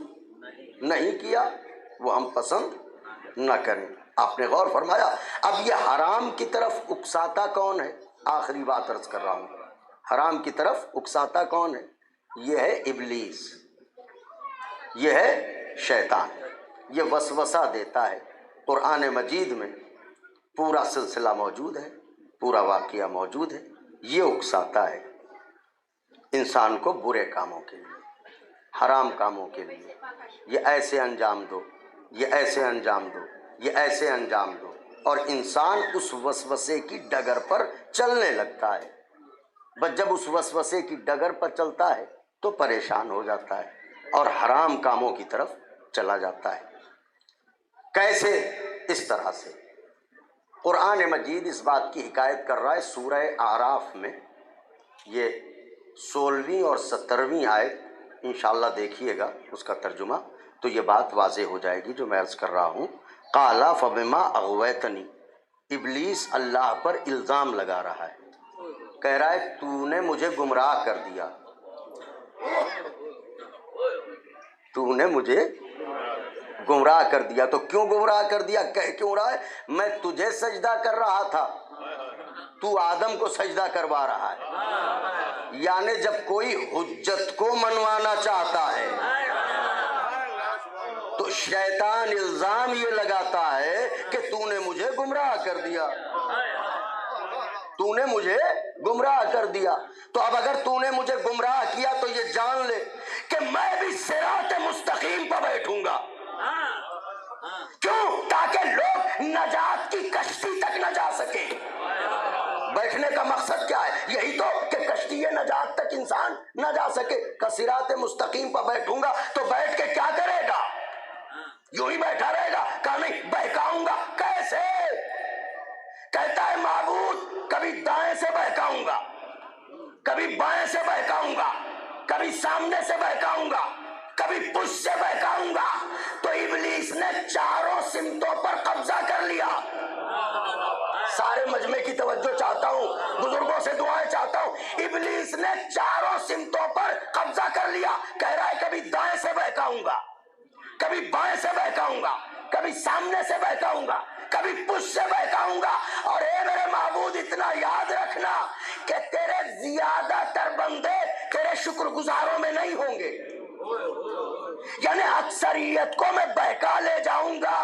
Speaker 1: نہیں کیا وہ ہم پسند نہ کریں۔ آپ نے غور فرمایا؟ اب یہ حرام کی طرف اکساتا کون ہے؟ آخری بات عرض کر رہا ہوں، حرام کی طرف اکساتا کون ہے؟ یہ ہے ابلیس، یہ ہے شیطان، یہ وسوسہ دیتا ہے۔ قرآن مجید میں پورا سلسلہ موجود ہے، پورا واقعہ موجود ہے، یہ اکساتا ہے انسان کو برے کاموں کے لیے، حرام کاموں کے لیے، یہ ایسے انجام دو، یہ ایسے انجام دو، یہ ایسے انجام دو، اور انسان اس وسوسے کی ڈگر پر چلنے لگتا ہے۔ بس جب اس وسوسے کی ڈگر پر چلتا ہے تو پریشان ہو جاتا ہے اور حرام کاموں کی طرف چلا جاتا ہے۔ کیسے؟ اس طرح سے قرآن مجید اس بات کی حکایت کر رہا ہے سورہ اعراف میں، یہ 16ویں اور 17ویں آیت انشاءاللہ دیکھیے گا اس کا ترجمہ تو یہ بات واضح ہو جائے گی جو میں عرض کر رہا ہوں۔ قَالَ فَبِمَا أَغْوَيْتَنِي، ابلیس اللہ پر الزام لگا رہا ہے، کہہ رہا ہے تو نے مجھے گمراہ کر دیا، تو نے مجھے گمراہ کر دیا۔ تو کیوں گمراہ کر دیا؟ کہہ کیوں رہا ہے؟ میں تجھے سجدہ کر رہا تھا، تو آدم کو سجدہ کروا رہا ہے۔ یعنی جب کوئی حجت کو منوانا چاہتا ہے تو شیطان الزام یہ لگاتا ہے کہ تو نے مجھے گمراہ کر دیا، تو نے مجھے گمراہ کر دیا۔ تو اب اگر تو نے مجھے گمراہ کیا تو یہ جان لے کہ میں بھی صراط مستقیم پر بیٹھوں گا۔ کیوں؟ تاکہ لوگ نجات کی کشتی تک نہ جا سکے۔ بیٹھنے کا مقصد کیا ہے؟ یہی تو کہ کشتی نجات تک انسان نہ جا سکے۔ کہ صراط مستقیم پر بیٹھوں گا تو بیٹھ کے کیا کرے گا؟ یوں ہی بیٹھا رہے گا؟ کہا نہیں، بہکاؤں گا۔ کیسے؟ کہتا ہے معبود کبھی دائیں سے بہکاؤں گا، کبھی بائیں سے بہکاؤں گا، کبھی سامنے سے بہکاؤں گا، کبھی پشت سے بہکاؤں گا. تو ابلیس نے چاروں سمتوں پر قبضہ کر لیا. سارے مجمع کی توجہ چاہتا ہوں, بزرگوں سے دعائیں چاہتا ہوں. ابلیس نے چاروں سمتوں پر قبضہ کر لیا. کہہ رہا ہے کبھی دائیں سے بہکاؤں گا, کبھی بائیں سے بہکاؤں گا, کبھی سامنے سے بہکاؤں گا, کبھی پشت سے بہکاؤں گا. اور اے میرے معبود اتنا یاد رکھنا کہ تیرے زیادہ تر بندے تیرے شکر گزاروں میں نہیں ہوں گے. یعنی اکثریت کو میں بہکا لے جاؤں گا.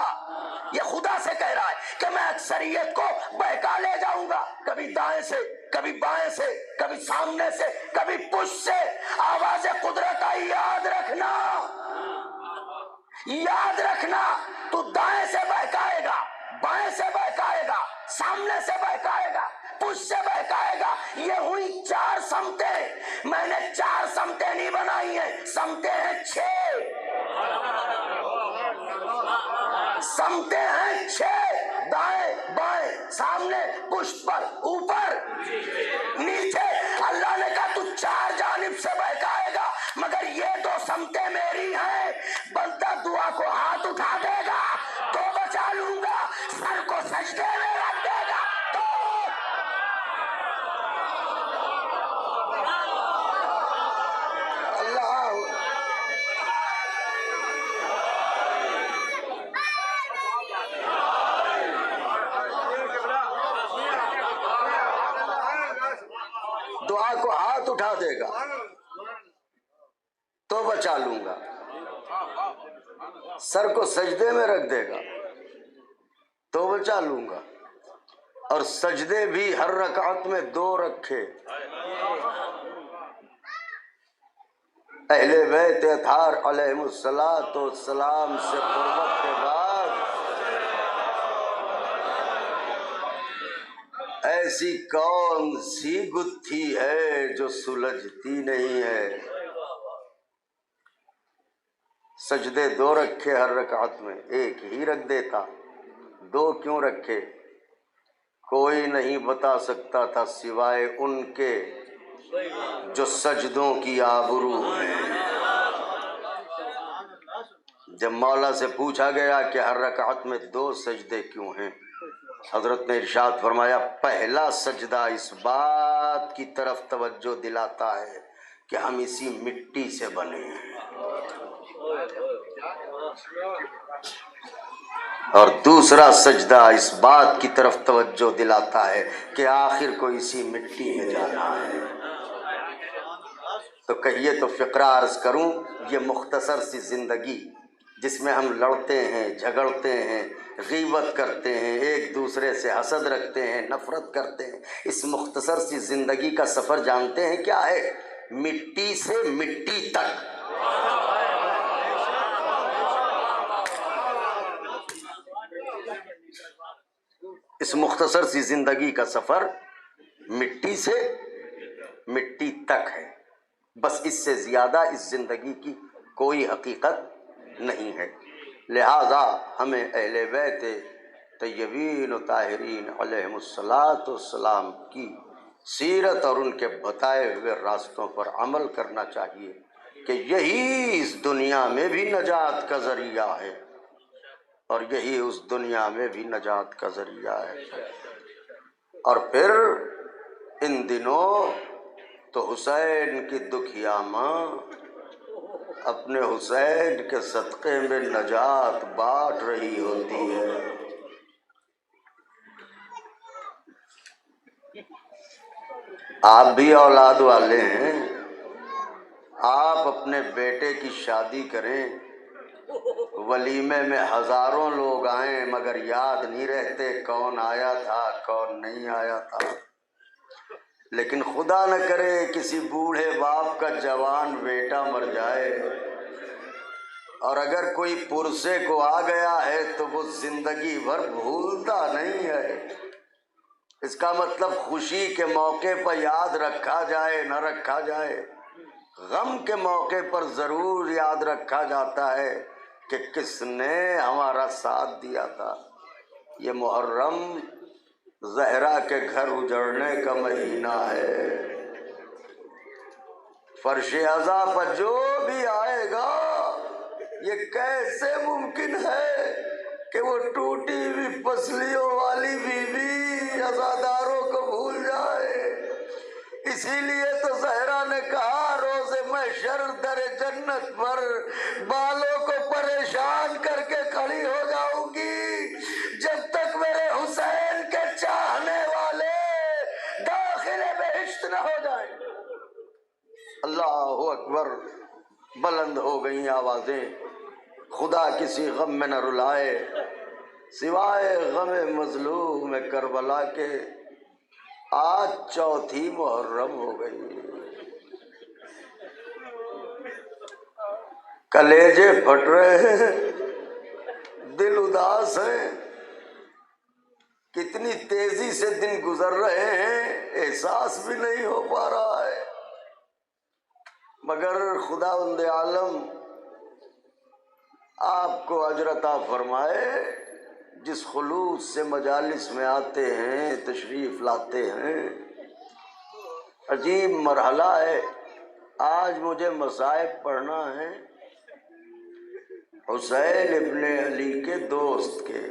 Speaker 1: یہ خدا سے کہہ رہا ہے کہ میں اکثریت کو بہکا لے جاؤں گا, کبھی دائیں سے, کبھی بائیں سے, کبھی سامنے سے, کبھی پشت سے. آواز قدرت آئی, یاد رکھنا, یاد رکھنا. تو دائیں سے بہکائے گا, بائیں سے بہکائے گا, سامنے سے بہکائے گا, پشت سے بہکائے گا. یہ ہوئی 4 سمتیں. میں نے 4 سمتیں نہیں بنائی ہیں, سمتیں ہیں 6. سمتیں ہیں 6. دائیں بائیں سامنے پشت پر, اوپر نیچے. اللہ نے کہا تو 4 جانب سے بہکائے گا, مگر یہ 2 سمتیں میری ہیں. بندہ دعا کو ہاتھ اٹھا دے گا تو بچا لوں گا, سر کو سجدے میں رکھ دے گا تو. اللہ دعا کو ہاتھ اٹھا دے گا تو بچا لوں گا, سر کو سجدے میں رکھ دے گا تو بچا لوں گا. اور سجدے بھی ہر رکعت میں 2 رکھے. اہل بیت اطہار علیہم السلام سے قربت کے بعد ایسی کون سی گتھی ہے جو سلجھتی نہیں ہے. سجدے 2 رکھے ہر رکعت میں, 1 ہی رکھ دیتا. 2 کیوں رکھے کوئی نہیں بتا سکتا تھا سوائے ان کے جو سجدوں کی آبرو ہیں. جب مولا سے پوچھا گیا کہ ہر رکعت میں 2 سجدے کیوں ہیں, حضرت نے ارشاد فرمایا پہلا سجدہ اس بات کی طرف توجہ دلاتا ہے کہ ہم اسی مٹی سے بنے ہیں, اور دوسرا سجدہ اس بات کی طرف توجہ دلاتا ہے کہ آخر کو اسی مٹی میں جانا ہے. تو کہیے تو فقرہ عرض کروں, یہ مختصر سی زندگی جس میں ہم لڑتے ہیں, جھگڑتے ہیں, غیبت کرتے ہیں, ایک دوسرے سے حسد رکھتے ہیں, نفرت کرتے ہیں, اس مختصر سی زندگی کا سفر جانتے ہیں کیا ہے؟ مٹی سے مٹی تک. اس مختصر سی زندگی کا سفر مٹی سے مٹی تک ہے. بس اس سے زیادہ اس زندگی کی کوئی حقیقت نہیں ہے. لہذا ہمیں اہل بیت طیبین و طاہرین علیہم السلام کی سیرت اور ان کے بتائے ہوئے راستوں پر عمل کرنا چاہیے کہ یہی اس دنیا میں بھی نجات کا ذریعہ ہے اور یہی اس دنیا میں بھی نجات کا ذریعہ ہے. اور پھر ان دنوں تو حسین کی دکھیا ماں اپنے حسین کے صدقے میں نجات بانٹ رہی ہوتی ہے. آپ بھی اولاد والے ہیں, آپ اپنے بیٹے کی شادی کریں, ولیمے میں ہزاروں لوگ آئیں مگر یاد نہیں رہتے کون آیا تھا کون نہیں آیا تھا. لیکن خدا نہ کرے کسی بوڑھے باپ کا جوان بیٹا مر جائے اور اگر کوئی پرسے کو آ گیا ہے تو وہ زندگی بھر بھولتا نہیں ہے. اس کا مطلب خوشی کے موقع پر یاد رکھا جائے نہ رکھا جائے, غم کے موقع پر ضرور یاد رکھا جاتا ہے کہ کس نے ہمارا ساتھ دیا تھا. یہ محرم زہرا کے گھر اجڑنے کا مہینہ ہے. فرش عزا پر جو بھی آئے گا یہ کیسے ممکن ہے کہ وہ ٹوٹی ہوئی پسلیوں والی بیوی عزاداروں کو بھول جائے؟ اسی لیے تو زہرا نے کہا روز محشر در جنت پر بالوں کو پریشان کر کے کھڑی ہو جاؤں گی جب تک میرے حسین کے چاہنے والے داخل بہشت نہ ہو جائیں۔ اللہ اکبر، بلند ہو گئیں آوازیں، خدا کسی غم میں نہ رلائے سوائے غم مظلوم کربلا کے، آج چوتھی محرم ہو گئی۔ کلیجے پھٹ رہے ہیں، دل اداس ہیں، کتنی تیزی سے دن گزر رہے ہیں احساس بھی نہیں ہو پا رہا ہے، مگر خداوند عالم آپ کو اجر عطا فرمائے، جس خلوص سے مجالس میں آتے ہیں، تشریف لاتے ہیں۔ عجیب مرحلہ ہے، آج مجھے مصائب پڑھنا ہے حسین ابن علی کے دوست کے،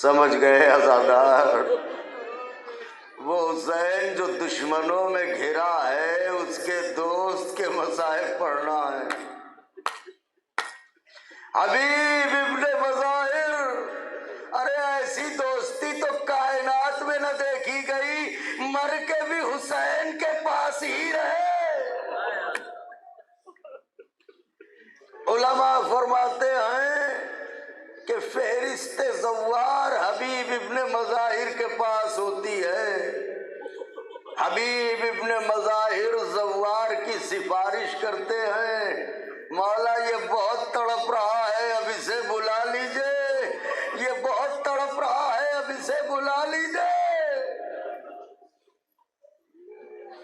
Speaker 1: سمجھ گئے عزادار؟ وہ حسین جو دشمنوں میں گھرا ہے، اس کے دوست کے مصائب پڑھنا ہے۔ حبیب ابن مظاہر، ارے ایسی دوستی تو کائنات میں نہ دیکھی گئی، مر کے بھی حسین کے پاس ہی رہے۔ علماء فرماتے ہیں کہ فہرست زوار حبیب ابن مظاہر کے پاس ہوتی ہے۔ حبیب ابن مظاہر زوار کی سفارش کرتے ہیں، مولا یہ بہت تڑپ رہا ہے، اب اسے بلا لیجئے، یہ بہت تڑپ رہا ہے، اب اسے بلا لیجئے۔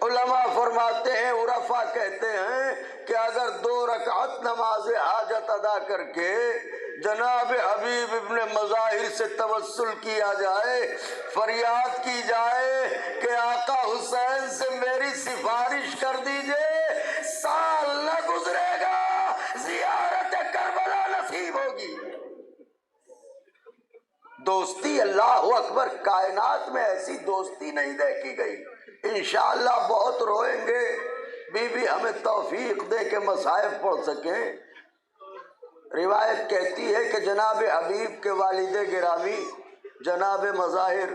Speaker 1: علماء فرماتے ہیں، عرفا کہتے ہیں کہ اگر 2 رکعت نماز حاجت ادا کر کے جناب حبیب ابن مظاہر سے توسل کیا جائے، فریاد کی جائے کہ آقا حسین سے میری سفارش کر دیجئے، سال نہ گزرے گا زیارت کربلا نصیب ہوگی۔ دوستی، اللہ اکبر، کائنات میں ایسی دوستی نہیں دیکھی گئی۔ انشاءاللہ بہت روئیں گے، بی بی ہمیں توفیق دے کے مصائب پڑھ سکیں۔ روایت کہتی ہے کہ جناب حبیب کے والد گرامی جناب مظاہر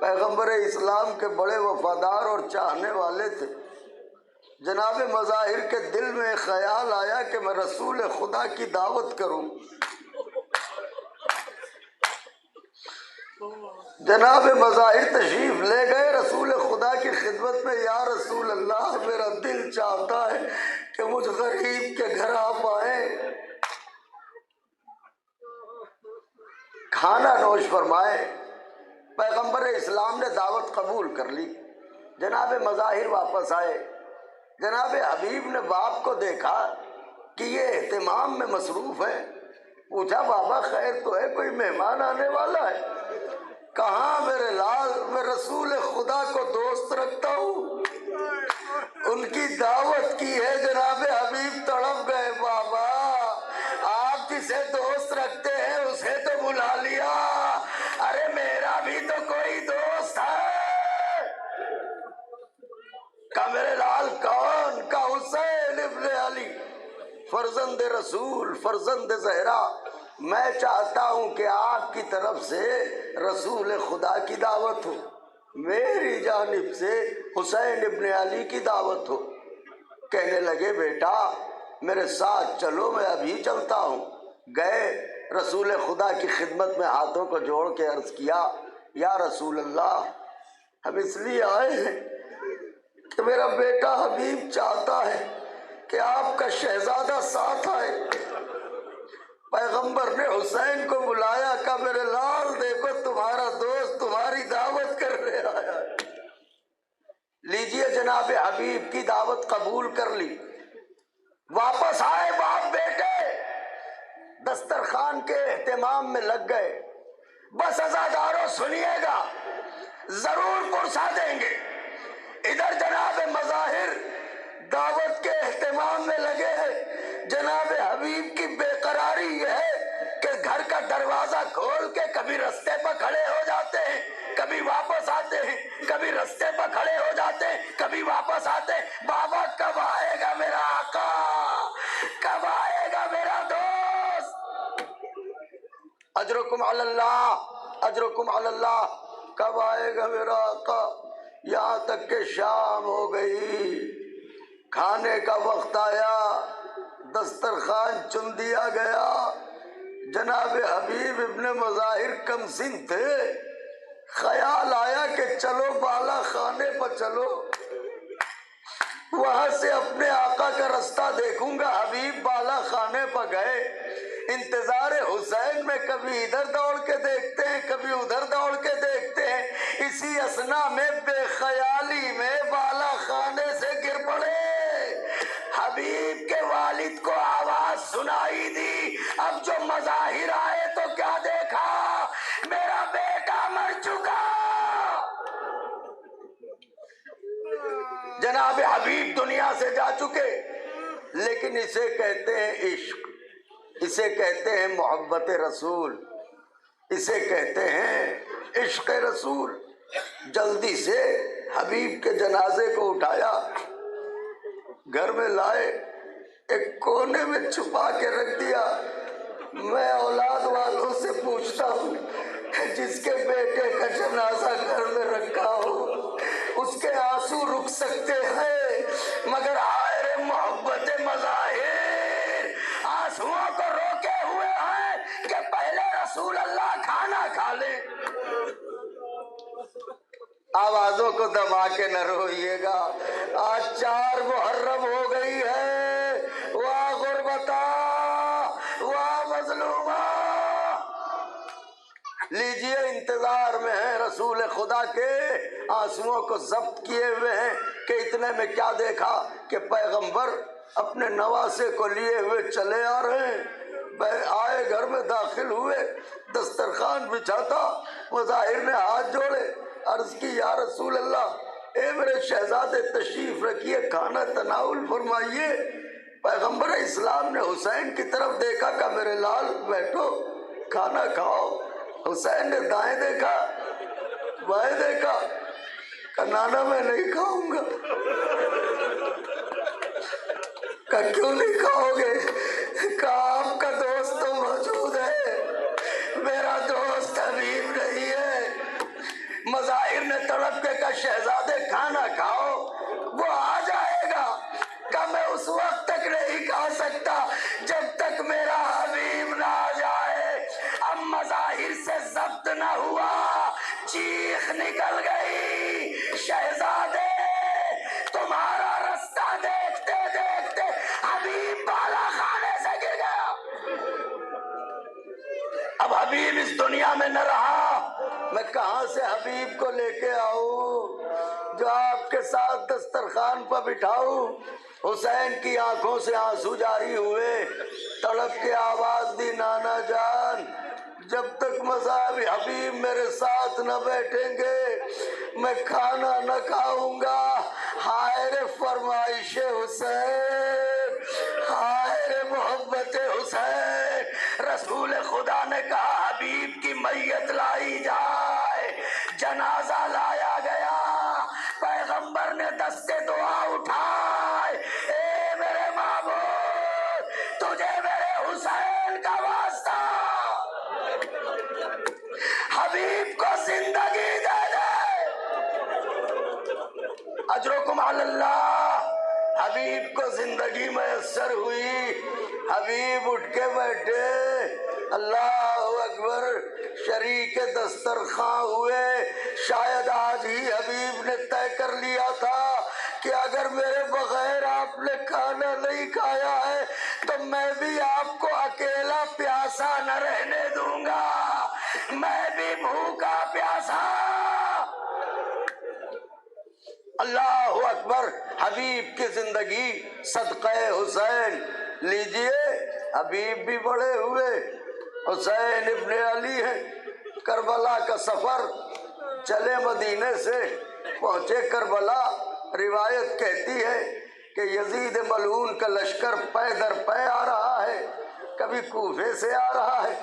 Speaker 1: پیغمبر اسلام کے بڑے وفادار اور چاہنے والے تھے۔ جناب مظاہر کے دل میں خیال آیا کہ میں رسول خدا کی دعوت کروں۔ جناب مظاہر تشریف لے گئے رسول خدا کی خدمت میں، یا رسول اللہ میرا دل چاہتا ہے کہ مجھ غریب کے گھر آپ آئیں، کھانا نوش فرمائے۔ پیغمبر اسلام نے دعوت قبول کر لی، جناب مظاہر واپس آئے۔ جناب حبیب نے باپ کو دیکھا کہ یہ اہتمام میں مصروف ہے، پوچھا بابا خیر تو ہے، کوئی مہمان آنے والا ہے؟ کہاں میرے لال، میں رسول خدا کو دوست رکھتا ہوں، ان کی دعوت کی ہے۔ جناب حبیب تڑپ گئے، بابا آپ جسے دوست رکھتے ہیں اسے تو بلا لیا، ارے میرا بھی تو کوئی دوست ہے۔ کہا میرے لال کون؟ کا حسین ابن علی، فرزند رسول، فرزند زہرا۔ میں چاہتا ہوں کہ آپ کی طرف سے رسول خدا کی دعوت ہو، میری جانب سے حسین ابن علی کی دعوت ہو۔ کہنے لگے بیٹا میرے ساتھ چلو، میں ابھی چلتا ہوں۔ گئے رسول خدا کی خدمت میں ہاتھوں کو جوڑ کے عرض کیا، یا رسول اللہ ہم اس لیے آئے ہیں کہ میرا بیٹا حبیب چاہتا ہے کہ آپ کا شہزادہ ساتھ آئے۔ پیغمبر نے حسین کو بلایا، کہا میرے لال دیکھو تمہارا دوست تمہاری دعوت کرنے آیا ہے، لیجئے جناب حبیب کی دعوت قبول کر لی۔ واپس آئے باپ بیٹے، دسترخوان کے اہتمام میں لگ گئے۔ بس عزاداروں سنیے گا، ضرور پرسا دیں گے۔ ادھر جناب مظاہر دعوت کے اہتمام میں لگے ہیں۔ جناب حبیب کی بے قراری یہ ہے کہ گھر کا دروازہ کھول کے کبھی رستے پر کھڑے ہو جاتے ہیں، کبھی واپس آتے ہیں، کبھی رستے پر کھڑے ہو جاتے ہیں، کبھی واپس آتے ہیں۔ بابا کب آئے گا میرا آقا، کب آئے گا میرا دوست؟ اجرکم علی اللہ، اجرکم علی اللہ، کب آئے گا میرا آقا؟ یہاں تک کہ شام ہو گئی، کھانے کا وقت آیا، دسترخوان چن دیا گیا۔ جناب حبیب ابن مظاہر کم سن تھے، خیال آیا کہ چلو بالا خانے پر چلو، وہاں سے اپنے آقا کا رستہ دیکھوں گا۔ حبیب بالا خانے پر گئے، انتظار حسین میں کبھی ادھر دوڑ کے دیکھتے ہیں، کبھی ادھر دوڑ کے دیکھتے ہیں۔ اسی اثنا میں بے خیالی میں بالا خانے سے گر پڑے۔ حبیب کے والد کو آواز سنائی دی، اب جو مظاہر آئے تو کیا دیکھا؟ میرا بیٹا مر چکا۔ جناب حبیب دنیا سے جا چکے، لیکن اسے کہتے ہیں عشق، اسے کہتے ہیں محبت رسول، اسے کہتے ہیں عشق رسول۔ جلدی سے حبیب کے جنازے کو اٹھایا، گھر میں لائے، ایک کونے میں چھپا کے رکھ دیا۔ میں اولاد والوں سے پوچھتا ہوں، جس کے بیٹے کا جنازہ گھر میں رکھا ہو اس کے آنسو رک سکتے ہیں، مگر ہائے رے محبت مظاہر آنسوؤں کو روکے ہوئے ہیں کہ پہلے رسول اللہ کھانا کھا لیں۔ آوازوں کو دبا کے نہ روئیے گا، آج 4 محرم ہو گئی ہے۔ واہ غربتا، واہ مظلومہ۔ لیجئے، انتظار میں ہیں رسول خدا کے، آنسوؤں کو ضبط کیے ہوئے ہیں کہ اتنے میں کیا دیکھا کہ پیغمبر اپنے نواسے کو لیے ہوئے چلے آ رہے ہیں۔ آئے، گھر میں داخل ہوئے، دسترخوان بچھاتا، مظاہر نے ہاتھ جوڑے، عرض کی یا رسول اللہ، اے میرے شہزادے تشریف رکھیے، کھانا تناول فرمائیے۔ پیغمبر اسلام نے حسین کی طرف دیکھا کہ میرے لال بیٹھو کھانا کھاؤ۔ حسین نے دائیں دیکھا، بائیں دیکھا، کہ نانا میں نہیں کھاؤں گا۔ کہ کیوں نہیں کھاؤ گے؟ کہ آپ کا دوست تو موجود ہے، میرا دوست حبیب نہیں ہے۔ مظاہر نے تڑپ کے کہا شہزادے کھانا کھاؤ، وہ آ جائے گا۔ کہ میں اس وقت تک نہیں کھا سکتا جب تک میرا حبیب نہ آ جائے۔ اب مظاہر سے ضبط نہ ہوا، چیخ نکل گئی، شہزادے تمہارا رستہ دیکھتے دیکھتے حبیب بالا خانے سے گر گیا۔ اب حبیب اس دنیا میں نہ رہا، میں کہاں سے حبیب کو لے کے آؤں جو آپ کے ساتھ دسترخوان پر بٹھاؤں؟ حسین کی آنکھوں سے آنسو جاری ہوئے، تڑپ کے آواز دی نانا جان، جب تک مذہب حبیب میرے ساتھ نہ بیٹھیں گے میں کھانا نہ کھاؤں گا۔ ہائے رے فرمائش حسین، ہائے رے محبت حسین۔ رسول خدا نے کہا حبیب کی میت لائی جائے، جنازہ لایا گیا، پیغمبر نے دستے دعا اٹھائے، اے میرے معبود تجھے میرے حسین کا واسطہ، حبیب کو زندگی دے دے۔ اجرکم علی اللہ، حبیب کو زندگی میسر ہوئی، حبیب اٹھ کے بیٹھے، اللہ اکبر، شریک دسترخواں ہوئے۔ شاید آج ہی حبیب نے طے کر لیا تھا کہ اگر میرے بغیر آپ نے کھانا نہیں کھایا ہے تو میں بھی آپ کو اکیلا پیاسا نہ رہنے دوں گا، میں بھی بھوکا پیاسا۔ اللہ اکبر، حبیب کی زندگی صدقہ حسین۔ لیجئے، حبیب بھی بڑے ہوئے، حسین ابن علی ہے۔ کربلا کا سفر، چلے مدینے سے پہنچے کربلا، روایت کہتی ہے کہ یزید ملعون کا لشکر پے در پے آ رہا ہے، کبھی کوفے سے آ رہا ہے،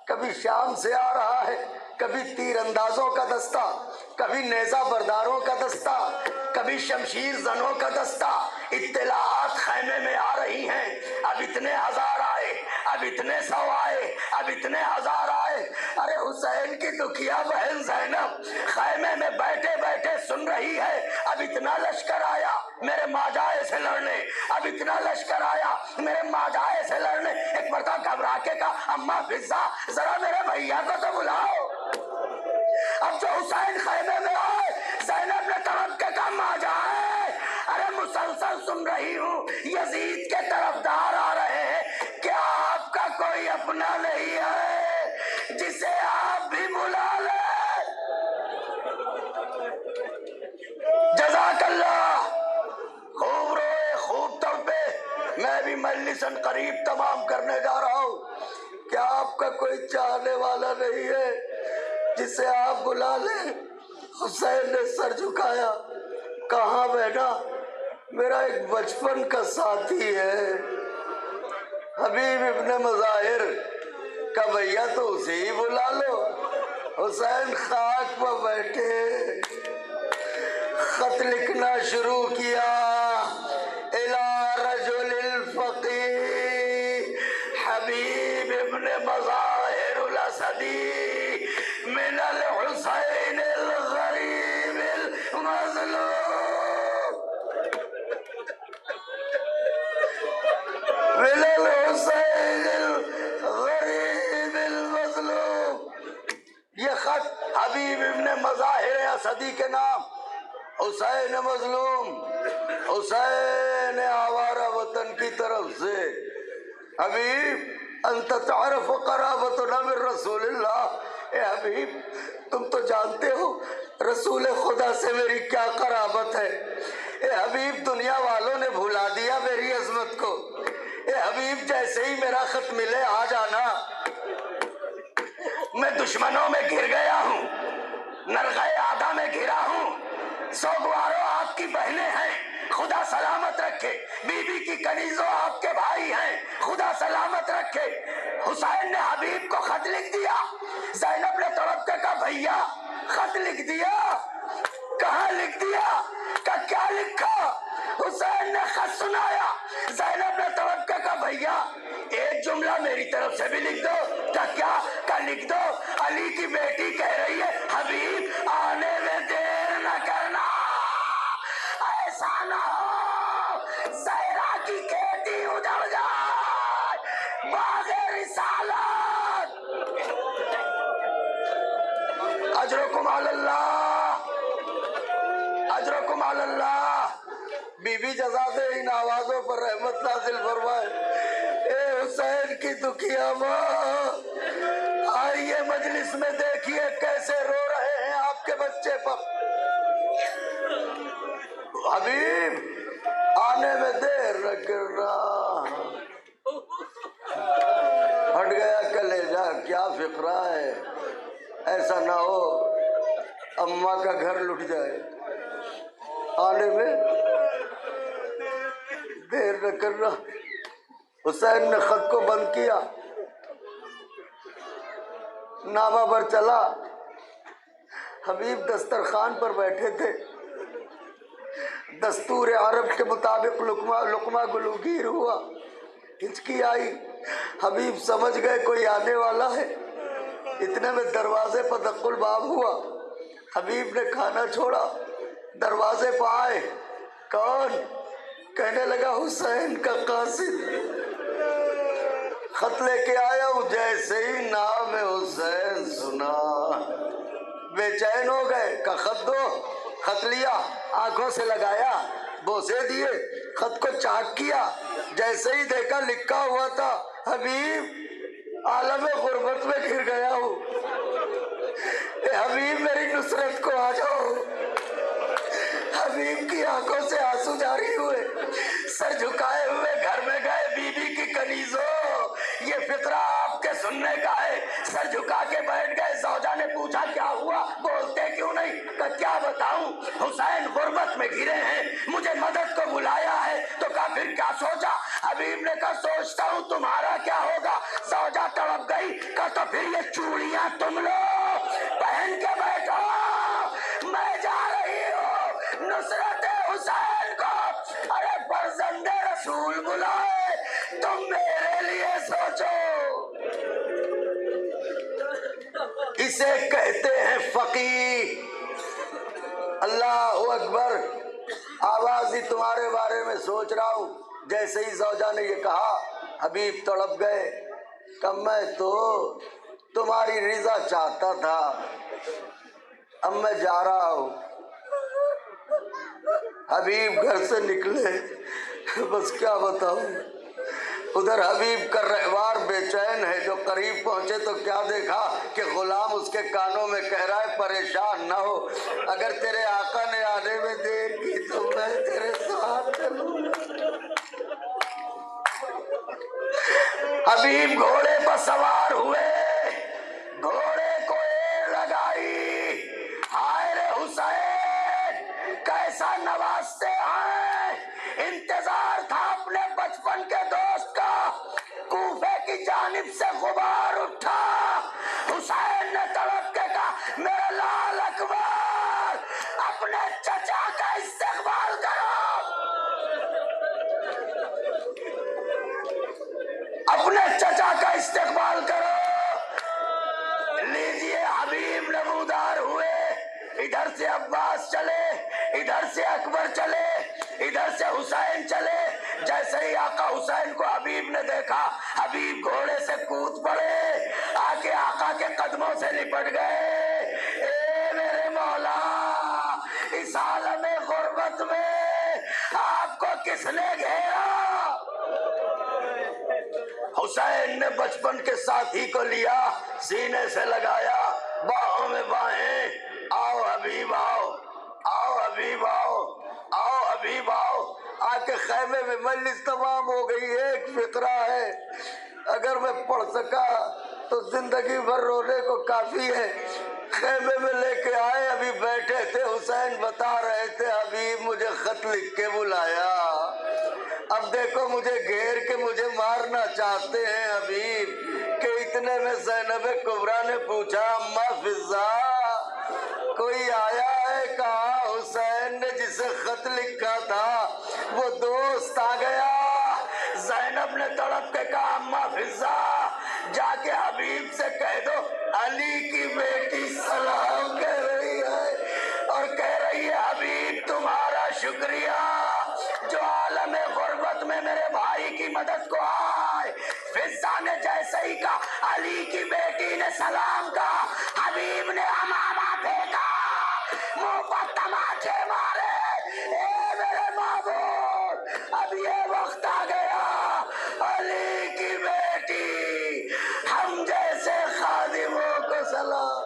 Speaker 1: کبھی شام سے آ رہا ہے، کبھی تیر اندازوں کا دستہ، کبھی نیزہ برداروں کا دستہ، کبھی شمشیر زنوں کا دستہ۔ اطلاعات خیمے میں آ رہی ہیں، اب اتنے ہزار آئے، اب اتنے سو آئے، اب اتنے ہزار آئے۔ ارے حسین کی دکھیا بہن زینب خیمے میں بیٹھے بیٹھے سن رہی ہے، اب اتنا لشکر آیا میرے ماجائے سے لڑنے، اب اتنا لشکر آیا میرے ماجائے سے لڑنے۔ ایک مرتبہ گھبرا کے کہا اماں فضہ ذرا میرے بھیا کو تو بلاؤ۔ اب جو حسین خیمے میں آئے، زینب نے طلب کے کہا ماجائے ارے مسلسل سن رہی ہوں یزید کے طرفدار آ رہے ہیں، کیا آپ کا کوئی اپنا نہیں ہے جسے آپ بھی بلا لیں؟ جزاک اللہ، خوب روئے، خوب تڑپے۔ میں بھی مجلساً قریب تمام کرنے جا رہا ہوں، کیا آپ کا کوئی چاہنے والا نہیں ہے جسے آپ بلا لیں؟ حسین نے سر جھکایا، کہاں بیٹا؟ میرا ایک بچپن کا ساتھی ہے حبیب ابن مظاہر کا بھیا، تو اسے ہی بلا لو۔ حسین خاک پر بیٹھے خط لکھنا شروع کیا، الی رجل الفقیہ حبیب ابن مظاہر الاسدی من الحسین الغریب المظلوم، من الحسین الغریب المظلوم۔ یہ خط حبیب ابن مظاہر اسدی کے نام، حسین مظلوم، حسین آوارہ وطن کی طرف سے۔ حبیب انت تعرف قرابتنا من رسول اللہ، اے حبیب تم تو جانتے ہو رسول خدا سے میری کیا قرابت ہے۔ اے حبیب دنیا والوں نے بھلا دیا میری عظمت کو، اے حبیب جیسے ہی میرا خط ملے آ جانا۔ میں دشمنوں میں گھر گیا ہوں، نرغے آدھا میں گھرا ہوں، سوگوارو آپ کی بہنیں ہیں، خدا سلامت رکھے، بی بی کی کنیزوں آپ کے بھائی ہیں، خدا سلامت رکھے۔ حسین نے حبیب کو خط لکھ دیا۔ زینب نے تڑپ کے کہا بھیا خط لکھ دیا؟ کہاں لکھ دیا؟ کیا لکھا؟ حسین نے خط سنایا۔ زینب نے تڑپ کے کہا بھیا ایک جملہ میری طرف سے بھی لکھ دو۔ کیا لکھ دو؟ علی کی بیٹی کہہ رہی ہے حبیب آنے میں دیر نہ کرنا، ایسا نہ ہو زہرا کی کھیتی اجڑ جائے، باغ رسالت۔ اجرکم علی اللہ، اجرکم علی اللہ۔ بی بی جزا دے ان آوازوں پر رحمت نازل فرمائے۔ اے حسین کی دکھیا ماں، آئیے مجلس میں دیکھیے کیسے رو رہے ہیں آپ کے بچے پر۔ حبیب آنے میں دیر نہ کرنا۔ ہٹ گیا کلیجہ، کیا فقرہ ہے، ایسا نہ ہو اماں کا گھر لٹ جائے، آنے میں دیر نہ کرنا۔ حسین نے خط کو بند کیا، نامہ پر چلا۔ حبیب دسترخوان پر بیٹھے تھے، دستور عرب کے مطابق لقمہ گلوگیر ہوا، ہچکی آئی، حبیب سمجھ گئے کوئی آنے والا ہے۔ اتنے میں دروازے پر دق الباب ہوا، حبیب نے کھانا چھوڑا، دروازے پہ آئے، کون؟ کہنے لگا حسین کا قاصد، خط لے کے آیا ہوں۔ جیسے ہی نام حسین سنا بے چین ہو گئے، کہ خط دو۔ خط لیا، آنکھوں سے لگایا، بوسے دیے، خط کو چاک کیا، جیسے ہی دیکھا لکھا ہوا تھا حبیب عالم غربت میں گر گیا ہوں، اے حبیب میری نصرت کو آ جاؤ۔ حبیب کی آنکھوں سے آنسو جاری ہوئے، سر جھکائے ہوئے گھر میں گئے۔ بی بی کی کنیزوں یہ فقرہ آپ کے سننے کا ہے۔ سر جھکا کے بیٹھ گئے۔ زوجہ نے پوچھا کیا ہوا، بولتے کیوں نہیں؟ کہ کیا بتاؤں، حسین غربت میں گرے ہیں، مجھے مدد کو بلایا ہے تو چوڑیاں تم لو پہن کے بیٹھو، میں جا رہی ہوں نصرت حسین کو۔ ارے فرزند رسول بلائے تم میرے لیے سوچو۔ اسے کہتے ہیں فقیہ۔ اللہ اکبر۔ آواز ہی تمہارے بارے میں سوچ رہا ہوں، جیسے ہی زوجہ نے یہ کہا حبیب تڑپ گئے کہ میں تو تمہاری رضا چاہتا تھا، اب میں جا رہا ہوں۔ حبیب گھر سے نکلے، بس کیا بتاؤں، ادھر حبیب کا رہوار بے چین ہے۔ جو قریب پہنچے تو کیا دیکھا کہ غلام اس کے کانوں میں کہہ رہا ہے پریشان نہ ہو، اگر تیرے آقا نے آنے میں دیر کی تو میں تیرے ساتھ چلوں۔ حبیب گھوڑے پر سوار ہوئے، گھوڑے کو ایڑ لگائی، ہائے رے حسین کیسا نوازتے ہیں۔ انتظار تھا اپنے بچپن کے دوست کا، کوفے کی جانب سے غبار اٹھا۔ حسین نے تڑپ کے کہا میرے لال اکبر اپنے چچا کا استقبال کرو، اپنے چچا کا استقبال کرو۔ لیجیے حبیب نمودار ہوئے، ادھر سے عباس چلے، ادھر سے اکبر چلے، ادھر سے حسین چلے۔ جیسے ہی آقا حسین کو حبیب نے دیکھا، حبیب گھوڑے سے کود پڑے، آ کے آقا کے قدموں سے لپٹ گئے۔ اے میرے مولا، اس عالم غربت میں آپ کو کس نے گھیرا؟ حسین نے بچپن کے ساتھی کو لیا، سینے سے لگایا، باہوں میں باہیں، آؤ حبیب آؤ، آؤ حبیب آؤ، آؤ حبیب آؤ۔ آ کے خیمے میں مجلس تمام ہو گئی۔ ایک فقرہ ہے، اگر میں پڑھ سکا تو زندگی بھر رونے کو کافی ہے۔ خیمے میں لے کے آئے، ابھی بیٹھے تھے، حسین بتا رہے تھے حبیب مجھے خط لکھ کے بلایا، اب دیکھو مجھے گھیر کے مجھے مارنا چاہتے ہیں حبیب۔ کہ اتنے میں زینب کبریٰ نے پوچھا اماں فضہ کوئی آیا ہے؟ کہا حسین نے جسے خط لکھا تھا وہ دوست آ گیا۔ زینب نے تڑپ کے کہا اماں فضہ جا کے حبیب سے کہہ دو علی کی بیٹی سلام کہہ رہی ہے، اور کہہ رہی ہے حبیب تمہارا شکریہ جو عالم غربت میں میرے بھائی کی مدد کو آئے۔ فضہ نے جیسے ہی کہا علی کی بیٹی نے سلام کہا، حبیب نے امامہ پھینکا، منہ پر تماچے مارے۔ اے میرے معبود اب یہ وقت آ گیا، علی کی بیٹی ہم جیسے خادموں کو سلام۔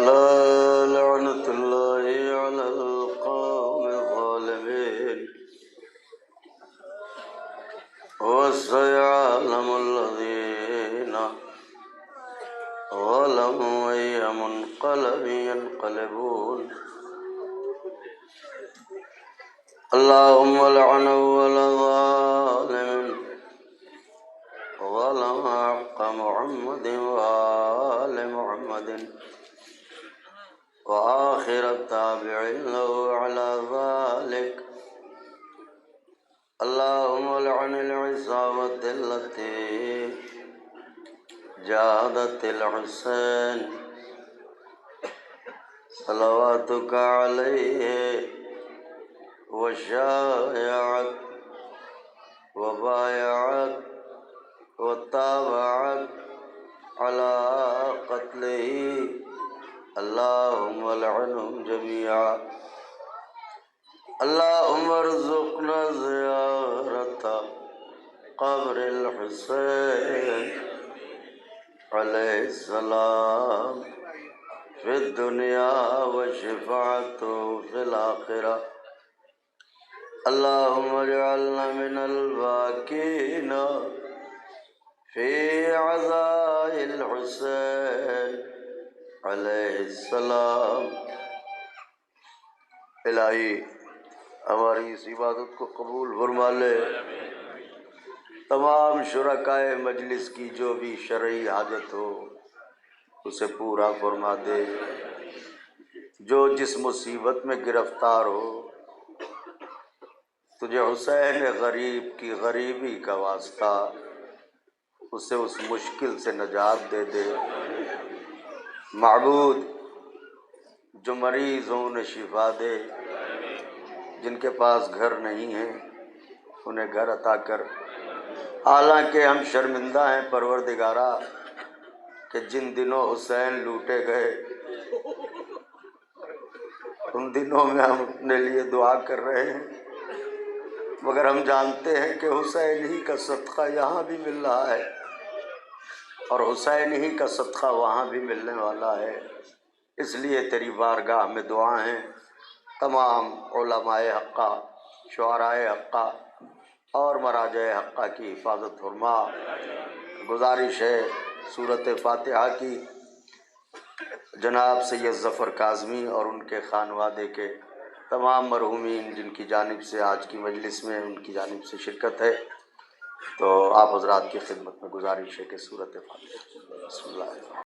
Speaker 1: لعنت اللہ علی القوم الظالمین وسيعلم الذين ظلموا أي منقلب ينقلبون اللهم لعن أول ظالم ظلم حق محمد وآل محمد وآخر التابعين له على ذلك اللهم لعن العصابة التي جاهدت الحسين صلواتك عليه وشايعت وبايعت وتابعت على قتله اللهم لعنهم جميعا اللهم ارزقنا زيارة قبر الحسين عليه السلام في الدنيا وشفاعته في الآخرة اللهم اجعلنا من الباكين فی عزاء الحسین علیہ السلام۔ الہی ہماری اس عبادت کو قبول فرما لے، تمام شرکائے مجلس کی جو بھی شرعی حاجت ہو اسے پورا فرما دے، جو جس مصیبت میں گرفتار ہو تجھے حسین غریب کی غریبی کا واسطہ اسے اس مشکل سے نجات دے دے۔ معبود جو مریض ہوں انہیں شفا دے، جن کے پاس گھر نہیں ہیں انہیں گھر عطا کر۔ حالانکہ ہم شرمندہ ہیں پروردگارا کہ جن دنوں حسین لوٹے گئے ان دنوں میں ہم اپنے لیے دعا کر رہے ہیں، مگر ہم جانتے ہیں کہ حسین ہی کا صدقہ یہاں بھی مل رہا ہے اور حسین ہی کا صدقہ وہاں بھی ملنے والا ہے۔ اس لیے تیری بارگاہ میں دعا ہیں، تمام علماء حقہ، شعراء حقہ اور مراجع حقہ کی حفاظت فرما۔ گزارش ہے سورۃ فاتحہ کی جناب سید ظفر کاظمی اور ان کے خانوادے کے تمام مرحومین جن کی جانب سے آج کی مجلس میں ان کی جانب سے شرکت ہے، تو آپ حضرات کی خدمت میں گزارش ہے کہ سورۃ فاتحہ بسم اللہ۔